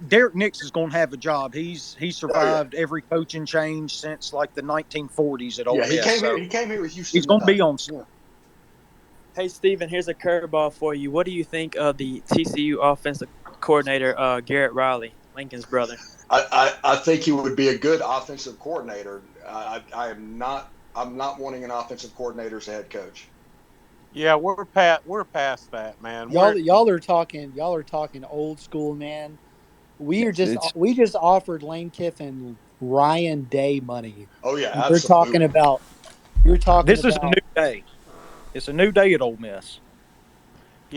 Speaker 4: Derek Nix is going to have a job. He's
Speaker 1: Oh yeah.
Speaker 4: survived every coaching change since like the 1940s at Ole
Speaker 1: Yeah. He
Speaker 4: Miss,
Speaker 1: came here.
Speaker 4: so
Speaker 1: He came here with Houston
Speaker 4: he's going to
Speaker 1: Nutt.
Speaker 4: be on.
Speaker 1: Yeah.
Speaker 11: Hey, Steven, here's a curveball for you. What do you think of the TCU offensive coordinator, Garrett Riley, Lincoln's brother?
Speaker 1: I think he would be a good offensive coordinator. I am not. I'm not wanting an offensive coordinator as a head coach.
Speaker 5: Yeah, we're past that, man.
Speaker 7: Y'all are talking old school, man.
Speaker 3: It's
Speaker 7: We just offered Lane Kiffin Ryan Day money.
Speaker 1: Oh yeah,
Speaker 7: And
Speaker 1: absolutely.
Speaker 7: you're talking
Speaker 4: This is a new
Speaker 7: about
Speaker 4: day. It's a new day at Ole Miss.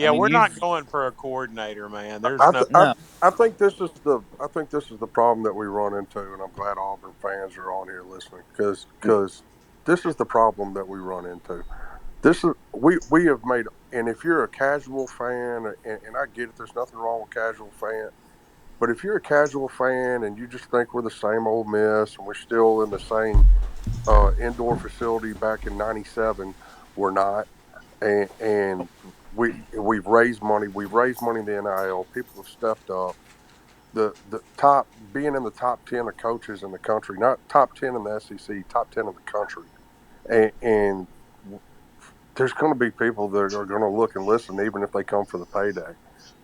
Speaker 4: I
Speaker 5: Yeah,
Speaker 4: mean,
Speaker 5: we're not
Speaker 4: you've
Speaker 5: going for a coordinator, man. There's
Speaker 9: I,
Speaker 5: no.
Speaker 9: th- I
Speaker 4: no.
Speaker 9: I think this is the problem that we run into, and I'm glad Auburn fans are on here listening because this is the problem that we run into. This is we have made, and if you're a casual fan, and I get it, there's nothing wrong with casual fan, but if you're a casual fan and you just think we're the same old Miss and we're still in the same indoor facility back in '97, we're not, and we've raised money. We've raised money in the NIL. People have stepped up. The top being in the top 10 of coaches in the country, not top 10 in the SEC, top 10 in the country, and there's going to be people that are going to look and listen, even if they come for the payday.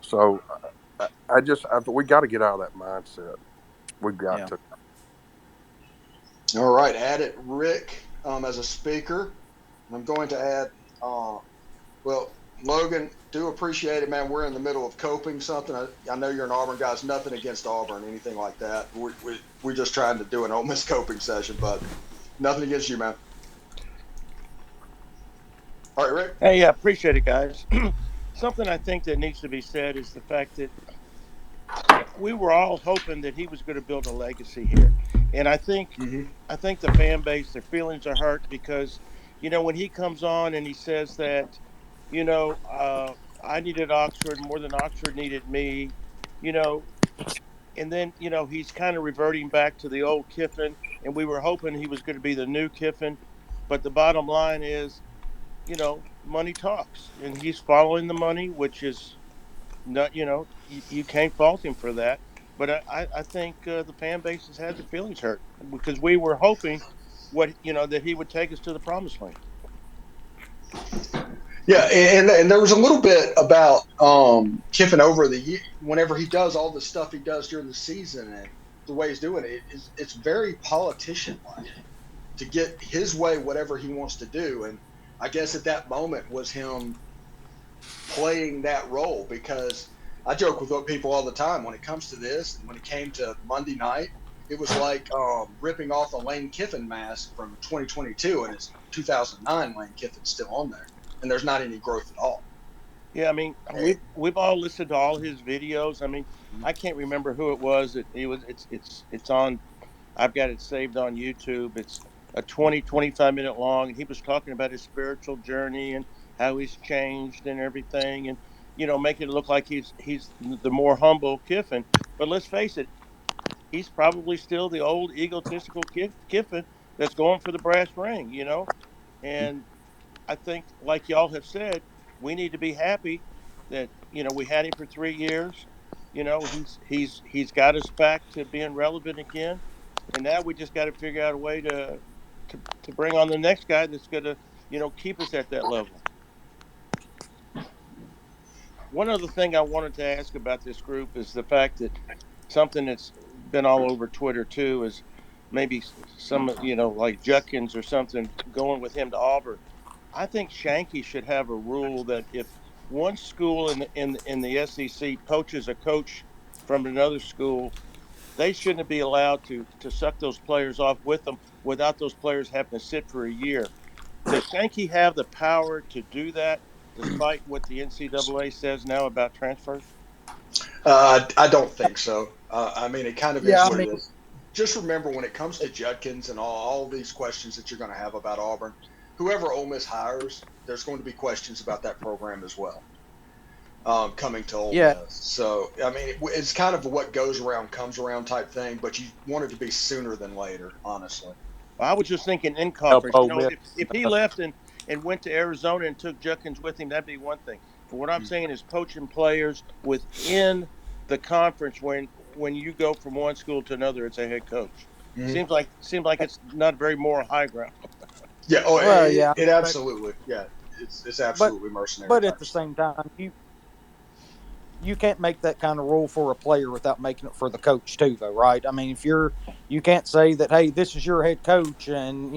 Speaker 9: So we got to get out of that mindset. We've got
Speaker 4: Yeah.
Speaker 9: to.
Speaker 1: All right, add it, Rick, as a speaker. I'm going to add. Well, Logan, do appreciate it, man. We're in the middle of coping something. I know you're an Auburn guy. It's nothing against Auburn, anything like that. We're just trying to do an Ole Miss coping session, but nothing against you, man. All right, Rick.
Speaker 14: Hey, yeah, appreciate it, guys. Something I think that needs to be said is the fact that we were all hoping that he was going to build a legacy here, and
Speaker 1: Mm-hmm.
Speaker 14: I think the fan base, their feelings are hurt because, when he comes on and he says that, you know, uh, I needed Oxford more than Oxford needed me, you know, and then he's kind of reverting back to the old Kiffin, and we were hoping he was going to be the new Kiffin, but the bottom line is, money talks, and he's following the money, which is not, you can't fault him for that. But I think the fan base has had their feelings hurt because we were hoping that he would take us to the promised land.
Speaker 1: Yeah, and there was a little bit about Kiffin over the year. Whenever he does all the stuff he does during the season and the way he's doing it, it's very politician-like to get his way, whatever he wants to do. And I guess at that moment was him playing that role because I joke with people all the time when it comes to this. And when it came to Monday night, it was like ripping off the Lane Kiffin mask from 2022, and it's 2009 Lane Kiffin's still on there, and there's not any growth at all.
Speaker 14: Yeah, I mean, we've all listened to all his videos. I mean, I can't remember who it was. It's on. I've got it saved on YouTube. It's a 25 minute long, and he was talking about his spiritual journey and how he's changed and everything, and making it look like he's the more humble Kiffin. But let's face it, he's probably still the old egotistical Kiffin that's going for the brass ring. And I think, like y'all have said, we need to be happy that we had him for 3 years. He's got us back to being relevant again, and now we just got to figure out a way to bring on the next guy that's going to keep us at that level. One other thing I wanted to ask about this group is the fact that something that's been all over Twitter too is maybe some, like Judkins or something going with him to Auburn. I think Shanky should have a rule that if one school in the SEC poaches a coach from another school, they shouldn't be allowed to suck those players off with them without those players having to sit for a year. Does Shanky have the power to do that, despite what the NCAA says now about transfers?
Speaker 1: I don't think so. I mean, it kind of is
Speaker 3: Yeah, I
Speaker 1: what it
Speaker 3: mean,
Speaker 1: is. Just remember when it comes to Judkins and all these questions that you're going to have about Auburn, whoever Ole Miss hires, there's going to be questions about that program as well, coming to Ole
Speaker 3: yeah,
Speaker 1: Miss. So, I mean, it's kind of what goes around comes around type thing, but you want it to be sooner than later, honestly.
Speaker 14: I was just thinking in
Speaker 3: help
Speaker 14: conference.
Speaker 3: Ole Miss.
Speaker 14: If he left and went to Arizona and took Judkins with him, that'd be one thing. But what I'm saying is poaching players within the conference when you go from one school to another as a head coach.
Speaker 1: Mm-hmm.
Speaker 14: Seems like it's not very moral high ground.
Speaker 1: Yeah. Oh,
Speaker 3: Well, yeah,
Speaker 1: it
Speaker 3: but
Speaker 1: absolutely. Yeah. It's
Speaker 3: but
Speaker 1: absolutely mercenary
Speaker 3: but at
Speaker 1: type
Speaker 3: the
Speaker 1: stuff.
Speaker 3: same time, you can't make that kind of rule for a player without making it for the coach too, though, right? I mean, if you can't say that, hey, this is your head coach, and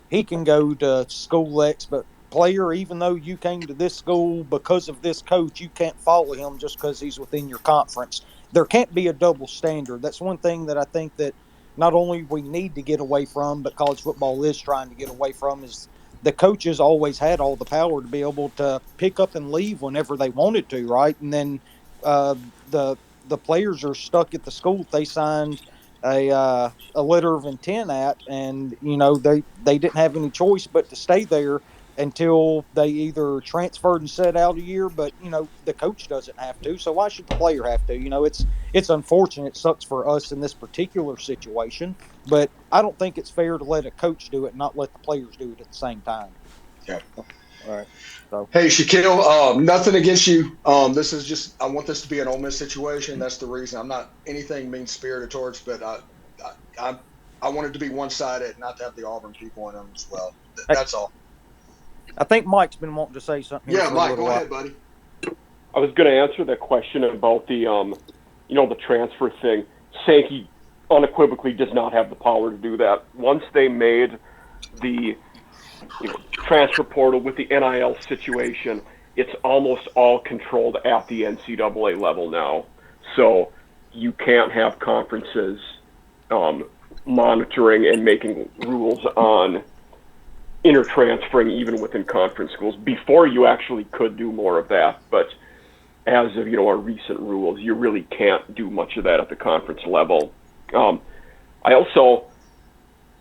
Speaker 3: he can go to school X, but player, even though you came to this school because of this coach, you can't follow him just because he's within your conference. There can't be a double standard. That's one thing that I think that not only we need to get away from, but college football is trying to get away from is the coaches always had all the power to be able to pick up and leave whenever they wanted to, right? And then uh, the the players are stuck at the school that they signed a letter of intent at, and they didn't have any choice but to stay there until they either transferred and set out a year. But the coach doesn't have to, so why should the player have to? It's unfortunate. It sucks for us in this particular situation, but I don't think it's fair to let a coach do it and not let the players do it at the same time.
Speaker 1: Yeah.
Speaker 14: All right.
Speaker 3: So
Speaker 1: Hey, Shaquille, nothing against you. This is just, I want this to be an Ole Miss situation. That's the reason. I'm not anything mean spirited towards, but I, I want it to be one sided, not to have the Auburn people in them as well.
Speaker 3: I,
Speaker 1: That's all.
Speaker 3: I think Mike's been wanting to say something here
Speaker 1: Yeah,
Speaker 3: for a
Speaker 1: Mike,
Speaker 3: little
Speaker 1: go
Speaker 3: while.
Speaker 1: ahead, buddy.
Speaker 2: I was going to answer that question about the transfer thing. Sankey unequivocally does not have the power to do that. Once they made the transfer portal with the NIL situation, it's almost all controlled at the NCAA level now. So you can't have conferences monitoring and making rules on intertransferring even within conference schools. Before you actually could do more of that, but as of our recent rules, you really can't do much of that at the conference level. I also,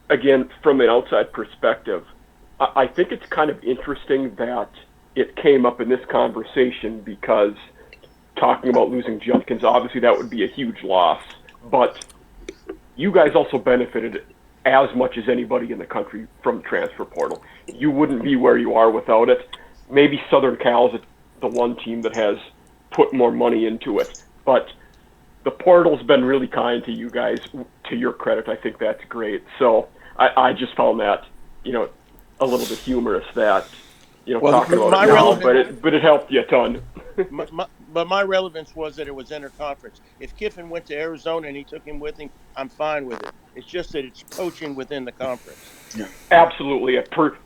Speaker 2: again, from an outside perspective, I think it's kind of interesting that it came up in this conversation because talking about losing Judkins, obviously that would be a huge loss, but you guys also benefited as much as anybody in the country from the transfer portal. You wouldn't be where you are without it. Maybe Southern Cal is the one team that has put more money into it, but the portal's been really kind to you guys. To your credit, I think that's great. So I just found that a little bit humorous that talking about it now, but it helped you a ton.
Speaker 14: But my relevance was that it was interconference. If Kiffin went to Arizona and he took him with him, I'm fine with it. It's just that it's poaching within the conference.
Speaker 1: Yeah.
Speaker 2: Absolutely.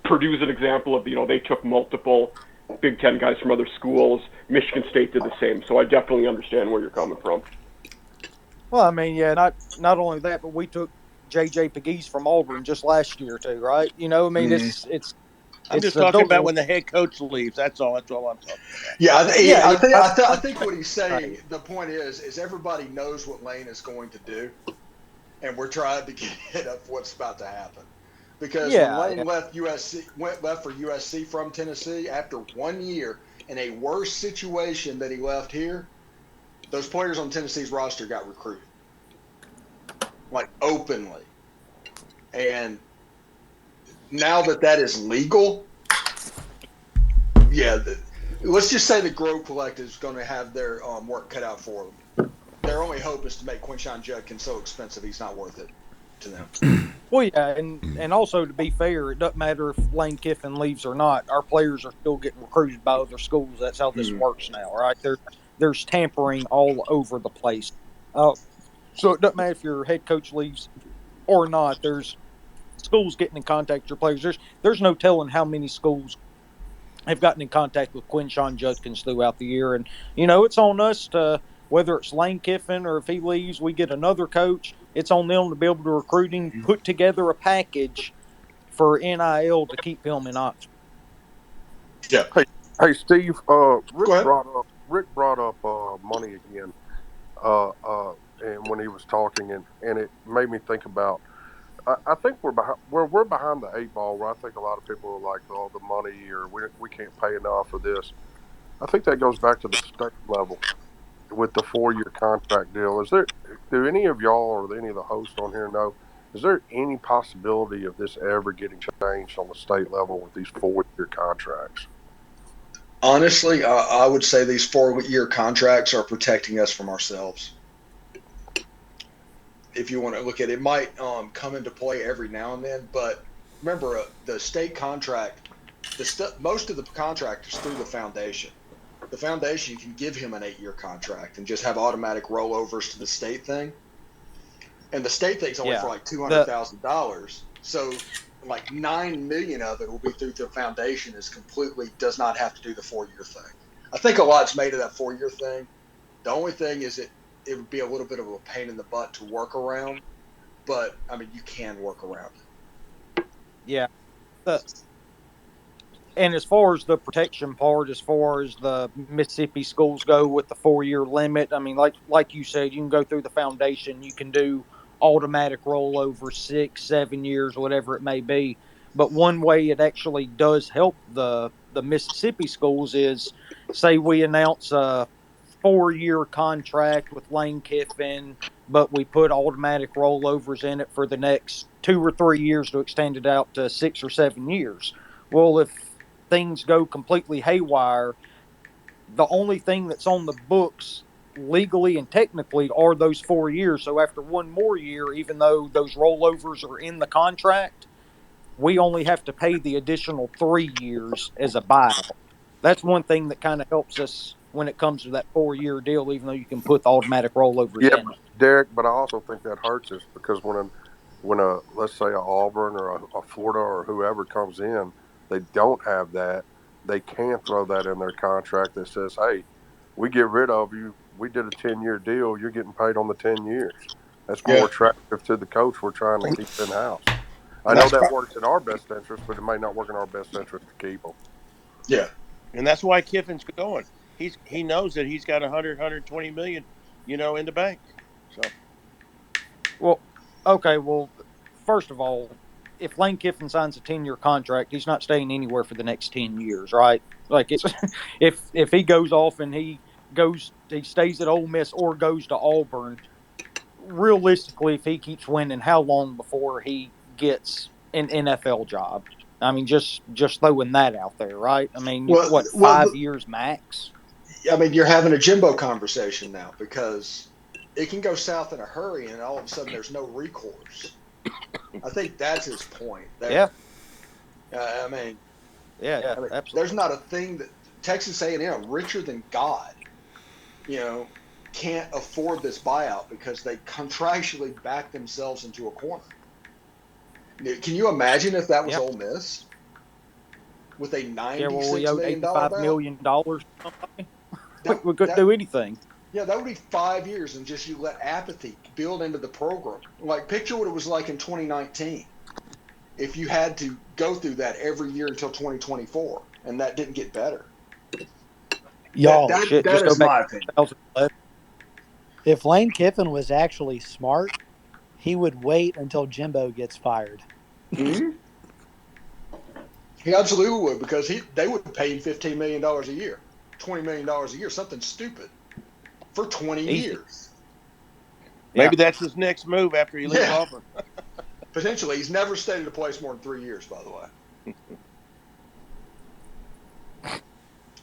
Speaker 2: Purdue's an example of they took multiple Big Ten guys from other schools. Michigan State did the same. So I definitely understand where you're coming from.
Speaker 3: Well, I mean, yeah, not only that, but we took J.J. Pegues from Auburn just last year too, right? I mean, it's
Speaker 14: I'm just talking about when the head coach leaves. That's all. That's all I'm talking about.
Speaker 1: Yeah, I
Speaker 3: I'm
Speaker 1: think what he's saying. The point is everybody knows what Lane is going to do, and we're trying to get ahead of what's about to happen. Because when Lane left for USC from Tennessee after 1 year in a worse situation that he left here, those players on Tennessee's roster got recruited, like openly, and now that is legal, yeah. Let's just say the Grove Collective is going to have their work cut out for them. Their only hope is to make Quinshon Judkins so expensive he's not worth it. to them.
Speaker 4: Well, yeah, and also to be fair, it doesn't matter if Lane Kiffin leaves or not. Our players are still getting recruited by other schools. That's how this works now, right? There's tampering all over the place. So it doesn't matter if your head coach leaves or not. There's schools getting in contact with your players. There's no telling how many schools have gotten in contact with Quinshon Judkins throughout the year, and it's on us to, whether it's Lane Kiffin or if he leaves, we get another coach. It's on them to be able to recruit him, put together a package for NIL to keep him in Oxford.
Speaker 1: Yeah.
Speaker 9: Hey, Steve.
Speaker 1: Go ahead.
Speaker 9: Rick brought up money again, and when he was talking, and it made me think about. I think we're behind the eight ball. Where I think a lot of people are like, "Oh, the money," or "We can't pay enough for this." I think that goes back to the state level with the 4-year contract deal. Do any of y'all or any of the hosts on here know? Is there any possibility of this ever getting changed on the state level with these 4-year contracts?
Speaker 1: Honestly, I would say these 4-year contracts are protecting us from ourselves. If you want to look at it, it might come into play every now and then, but remember the state contract, most of the contract is through the foundation. The foundation can give him an 8-year contract and just have automatic rollovers to the state thing. And the state thing's only for like $200,000. So like $9 million of it will be through the foundation. Does not have to do the 4-year thing. I think a lot's made of that 4-year thing. The only thing is it would be a little bit of a pain in the butt to work around, but I mean you can work around it.
Speaker 4: Yeah. And as far as the protection part, as far as the Mississippi schools go with the 4-year limit, I mean, like you said, you can go through the foundation, you can do automatic rollover 6, 7 years, whatever it may be. But one way it actually does help the Mississippi schools is, say we announce a 4-year contract with Lane Kiffin, but we put automatic rollovers in it for the next 2 or 3 years to extend it out to 6 or 7 years. Well, if things go completely haywire, the only thing that's on the books legally and technically are those 4 years. So after one more year, even though those rollovers are in the contract, we only have to pay the additional 3 years as a buyout. That's one thing that kind of helps us when it comes to that 4-year deal, even though you can put the automatic rollovers
Speaker 9: Yeah,
Speaker 4: in it.
Speaker 9: Derek, but I also think that hurts us because when a let's say a Auburn or a Florida or whoever comes in, they don't have that. They can throw that in their contract that says, "Hey, we get rid of you. We did a 10-year deal. You're getting paid on the 10 years." That's more attractive to the coach we're trying to keep in house. I know that works in our best interest, but it may not work in our best interest to keep them.
Speaker 1: Yeah,
Speaker 14: and that's why Kiffin's going. He knows that he's got 120 million, in the bank. So,
Speaker 4: Well, okay. Well, first of all, if Lane Kiffin signs a 10-year contract, he's not staying anywhere for the next 10 years, right? Like it's if he goes off and he stays at Ole Miss or goes to Auburn. Realistically, if he keeps winning, how long before he gets an NFL job? I mean, just throwing that out there, right? I mean, what, 5 years max?
Speaker 1: I mean, you're having a Jimbo conversation now because it can go south in a hurry, and all of a sudden there's no recourse. I think that's his point.
Speaker 4: Yeah.
Speaker 1: I mean,
Speaker 4: Yeah, absolutely.
Speaker 1: There's not a thing that Texas A&M, richer than God, can't afford this buyout because they contractually back themselves into a corner. Can you imagine if that was Ole Miss with a $96 million
Speaker 4: $85 million? We couldn't do anything.
Speaker 1: Yeah, that would be 5 years, and just you let apathy build into the program. Like, picture what it was like in 2019 if you had to go through that every year until 2024, and that didn't get better.
Speaker 7: Y'all,
Speaker 1: that is my opinion.
Speaker 7: If Lane Kiffin was actually smart, he would wait until Jimbo gets fired.
Speaker 1: Mm-hmm. He absolutely would, because they would pay him $15 million a year, $20 million a year, something stupid for 20 years.
Speaker 14: Maybe that's his next move after he leaves Auburn.
Speaker 1: Potentially. He's never stayed at a place more than 3 years, by the way.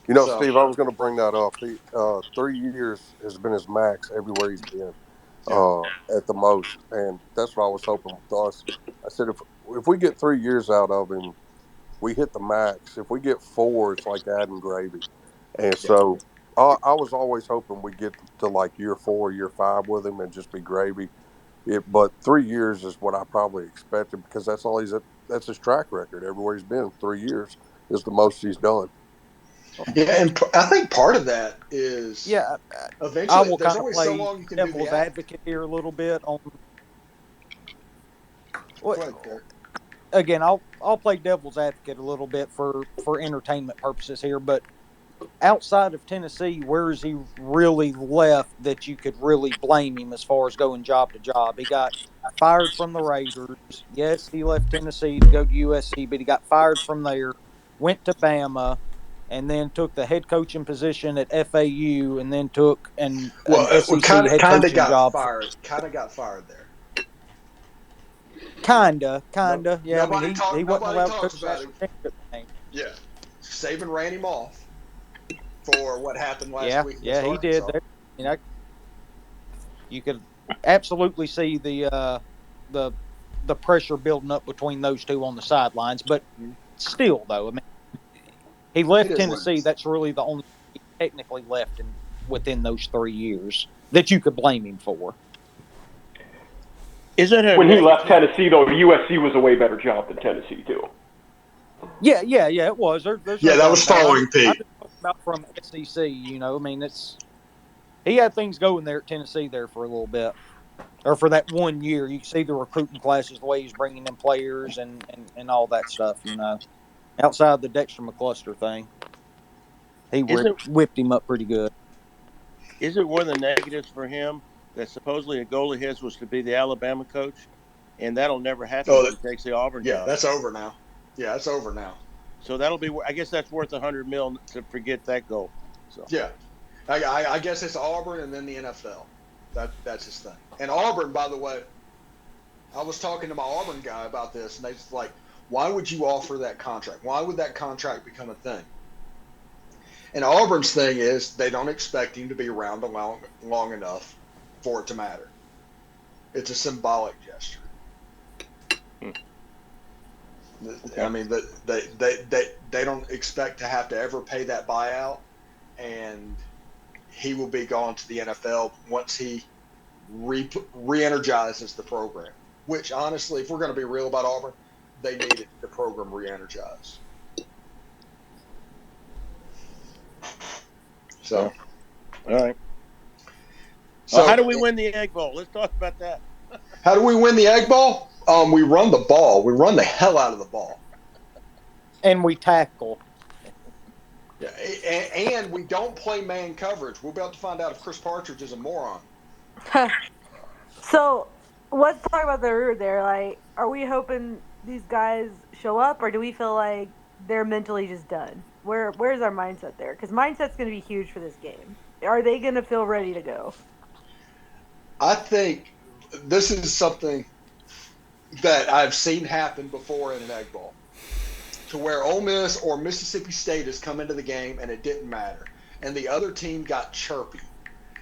Speaker 9: Steve, I was going to bring that up. 3 years has been his max everywhere he's been. at the most, and that's what I was hoping with us. I said if we get 3 years out of him, we hit the max. If we get 4, it's like adding gravy. And so I was always hoping we get to like year 4, year 5 with him and just be gravy. But 3 years is what I probably expected because that's all that's his track record. Everywhere he's been, 3 years is the most he's done.
Speaker 1: Yeah, and I think part of that is
Speaker 3: Yeah, I
Speaker 1: eventually
Speaker 3: will
Speaker 1: there's
Speaker 3: kind of
Speaker 1: only so
Speaker 3: play
Speaker 1: long you can do the
Speaker 3: devil's
Speaker 1: act.
Speaker 3: advocate here a little bit on
Speaker 1: Go
Speaker 3: what.
Speaker 1: ahead, Derek.
Speaker 3: Again, I'll play devil's advocate a little bit for entertainment purposes here, but outside of Tennessee, where is he really left that you could really blame him as far as going job to job? He got fired from the Raiders. Yes, he left Tennessee to go to USC, but he got fired from there, went to Bama, and then took the head coaching position at FAU, and then took an
Speaker 1: Well,
Speaker 3: SEC head
Speaker 1: kind of
Speaker 3: coaching
Speaker 1: got
Speaker 3: job.
Speaker 1: fired. Kind of got fired there. No,
Speaker 3: Kinda. Yeah, I mean he wasn't
Speaker 1: nobody
Speaker 3: allowed to coach
Speaker 1: talks
Speaker 3: the
Speaker 1: about
Speaker 3: national
Speaker 1: him.
Speaker 3: championship game.
Speaker 1: Yeah, Saban ran him off for what happened last
Speaker 3: Yeah,
Speaker 1: week against
Speaker 3: yeah, he did.
Speaker 1: Arkansas.
Speaker 3: You know, you could absolutely see the the pressure building up between those two on the sidelines. But still, though, I mean, he
Speaker 1: It
Speaker 3: left
Speaker 1: is what it
Speaker 3: Tennessee.
Speaker 1: is.
Speaker 3: That's really the only thing he technically left in within those 3 years that you could blame him for.
Speaker 14: Is it a
Speaker 2: When he left
Speaker 14: negative?
Speaker 2: Tennessee, though, USC was a way better job than Tennessee too.
Speaker 3: Yeah, it was. There's no
Speaker 1: Yeah, that
Speaker 3: doubt
Speaker 1: was
Speaker 3: about it.
Speaker 1: following
Speaker 3: I'm
Speaker 1: Pete.
Speaker 3: just talking about from SEC. I mean, he had things going there at Tennessee there for a little bit. Or for that 1 year, you can see the recruiting classes, the way he's bringing in players and all that stuff. Outside the Dexter McCluster thing, he
Speaker 14: Isn't
Speaker 3: whipped him up pretty good.
Speaker 14: isn't one of the negatives for him that supposedly a goal of his was to be the Alabama coach, and that'll never happen if
Speaker 1: Oh,
Speaker 14: he takes the Auburn
Speaker 1: yeah,
Speaker 14: job.
Speaker 1: that's over now. Yeah, it's over now.
Speaker 14: So that'll be. I guess that's worth $100 million to forget that goal. So
Speaker 1: Yeah, I guess it's Auburn and then the NFL. That's his thing. And Auburn, by the way, I was talking to my Auburn guy about this, and they was like, "Why would you offer that contract? Why would that contract become a thing?" And Auburn's thing is they don't expect him to be around long enough for it to matter. It's a symbolic gesture.
Speaker 14: okay.
Speaker 1: I mean, they don't expect to have to ever pay that buyout, and he will be gone to the NFL once he re-energizes the program. Which, honestly, if we're going to be real about Auburn, they needed the program re-energized. So,
Speaker 14: All right.
Speaker 1: so
Speaker 14: How do we win the Egg Bowl? Let's talk about that.
Speaker 1: how do we win the Egg Bowl? We run the ball. We run the hell out of the ball.
Speaker 3: And we tackle.
Speaker 1: Yeah, and we don't play man coverage. We're about to find out if Chris Partridge is a moron.
Speaker 6: So let's talk about the root there. Like, are we hoping these guys show up, or do we feel like they're mentally just done? Where's our mindset there? Because mindset's going to be huge for this game. Are they going to feel ready to go?
Speaker 1: I think this is something that I've seen happen before in an Egg Bowl, to where Ole Miss or Mississippi State has come into the game and it didn't matter, and the other team got chirpy,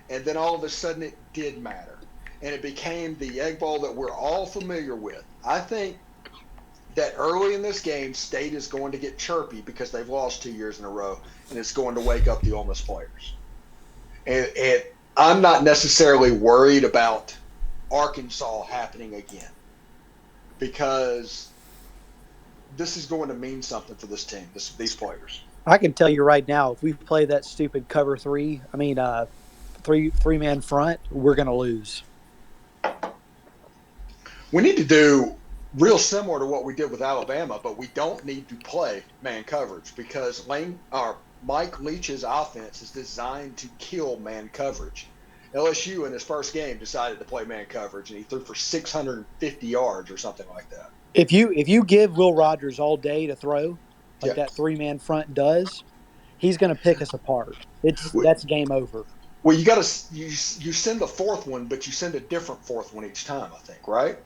Speaker 1: and then all of a sudden it did matter, and it became the Egg Bowl that we're all familiar with. I think that early in this game, State is going to get chirpy because they've lost 2 years in a row, and it's going to wake up the Ole Miss players. And I'm not necessarily worried about Arkansas happening again, because this is going to mean something for this team, these players.
Speaker 7: I can tell you right now, if we play that stupid cover three man front, we're going to lose.
Speaker 1: We need to do real similar to what we did with Alabama, but we don't need to play man coverage because Mike Leach's offense is designed to kill man coverage. LSU in his first game decided to play man coverage, and he threw for 650 yards or something like that.
Speaker 7: If you give Will Rogers all day to throw, like
Speaker 1: Yeah.
Speaker 7: that 3-man front does, he's going to pick us apart. That's game over.
Speaker 1: Well, you got to you send the fourth one, but you send a different fourth one each time, I think, right?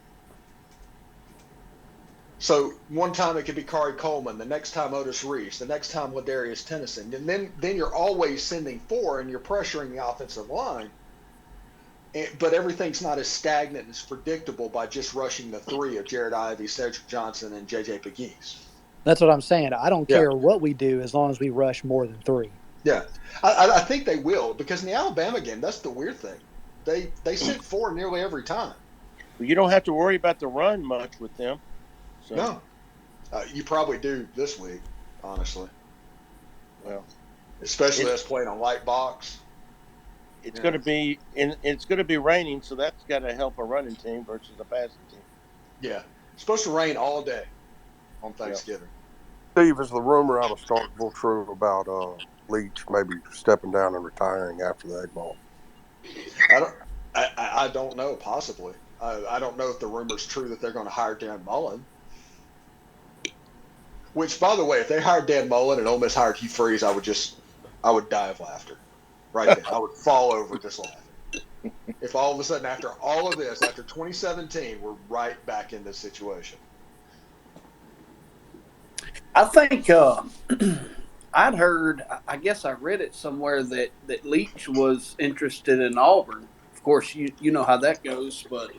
Speaker 1: So one time it could be Kari Coleman, the next time Otis Reese, the next time Ladarius Tennyson, and then you're always sending 4, and you're pressuring the offensive line. but everything's not as stagnant and as predictable by just rushing the three of Jared Ivey, Cedric Johnson, and J.J. Pegues.
Speaker 7: That's what I'm saying. I don't
Speaker 1: Yeah,
Speaker 7: care what we do as long as we rush more than 3.
Speaker 1: yeah. I think they will because in the Alabama game, that's the weird thing. They sent 4 nearly every time.
Speaker 14: Well, you don't have to worry about the run much with them. So
Speaker 1: No, you probably do this week, honestly.
Speaker 14: well,
Speaker 1: Especially
Speaker 14: it,
Speaker 1: us playing on light box.
Speaker 14: it's
Speaker 1: Yeah,
Speaker 14: going to be it's going to be raining, so that's got to help a running team versus a passing team.
Speaker 1: yeah. It's supposed to rain all day on
Speaker 14: Yeah.
Speaker 1: Thanksgiving.
Speaker 9: Steve, is the rumor out of Starkville true about Leach maybe stepping down and retiring after the Egg Bowl?
Speaker 1: I don't. I don't know. Possibly. I don't know if the rumor's true that they're going to hire Dan Mullen. Which, by the way, if they hired Dan Mullen and Ole Miss hired Hugh Freeze, I would die of laughter right then. I would fall over just laughing. If all of a sudden, after all of this, after 2017, we're right back in this situation.
Speaker 8: I think I'd heard, I guess I read it somewhere that Leach was interested in Auburn. Of course, you know how that goes, but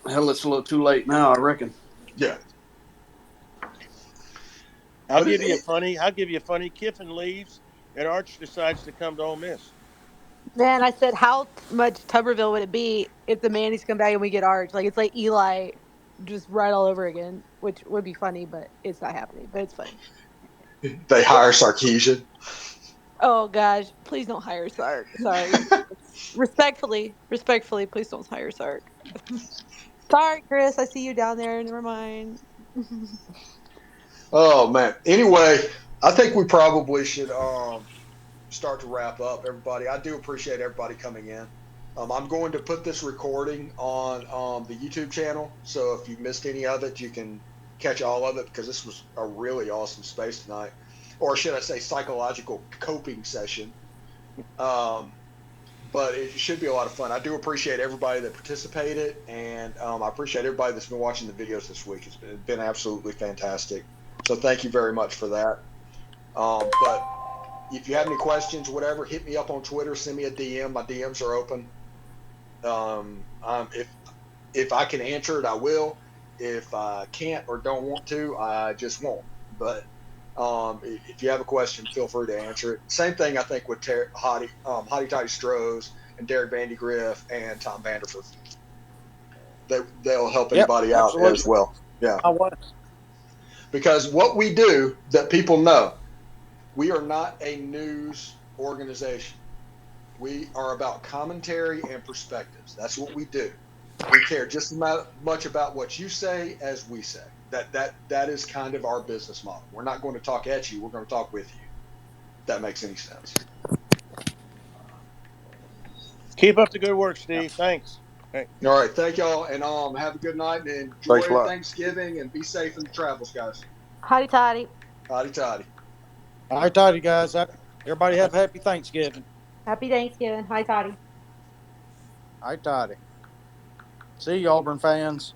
Speaker 8: hell, it's a little too late now, I reckon.
Speaker 1: Yeah.
Speaker 14: I'll give you a funny. Kiffin leaves, and Arch decides to come to Ole Miss.
Speaker 6: Man, I said, how much Tuberville would it be if the Mannies come back and we get Arch? Like, it's like Eli just right all over again, which would be funny, but it's not happening. But it's funny.
Speaker 1: They hire Sarkisian.
Speaker 6: Oh, gosh. Please don't hire Sark. Sorry. Respectfully, please don't hire Sark. Sorry, Chris. I see you down there. Never mind.
Speaker 1: Oh man. Anyway, I think we probably should start to wrap up, everybody. I do appreciate everybody coming in. I'm going to put this recording on the YouTube channel, so if you missed any of it, you can catch all of it because this was a really awesome space tonight, or should I say, psychological coping session. But it should be a lot of fun. I do appreciate everybody that participated, and I appreciate everybody that's been watching the videos this week. It's been absolutely fantastic. So thank you very much for that. But if you have any questions, whatever, hit me up on Twitter. Send me a DM. My DMs are open. If I can answer it, I will. If I can't or don't want to, I just won't. But if you have a question, feel free to answer it. Same thing, I think, with Hottie Toddy Strohs and Derek Vandegrift and Tom Vanderford. They'll help anybody out
Speaker 3: absolutely.
Speaker 1: as well. Yeah.
Speaker 3: I was.
Speaker 1: Because what we do that people know, we are not a news organization. We are about commentary and perspectives. That's what we do. We care just as much about what you say as we say. That is kind of our business model. We're not going to talk at you. We're going to talk with you. If that makes any sense.
Speaker 14: Keep up the good work, Steve. Thanks.
Speaker 1: All right. Thank y'all. And have a good night and enjoy Thanksgiving and be safe in the travels, guys.
Speaker 6: Hotty toddy.
Speaker 1: Hotty toddy.
Speaker 3: All right, toddy, guys. Everybody have a happy Thanksgiving.
Speaker 6: Happy Thanksgiving. Hi, toddy.
Speaker 3: All right, toddy. See you, Auburn fans.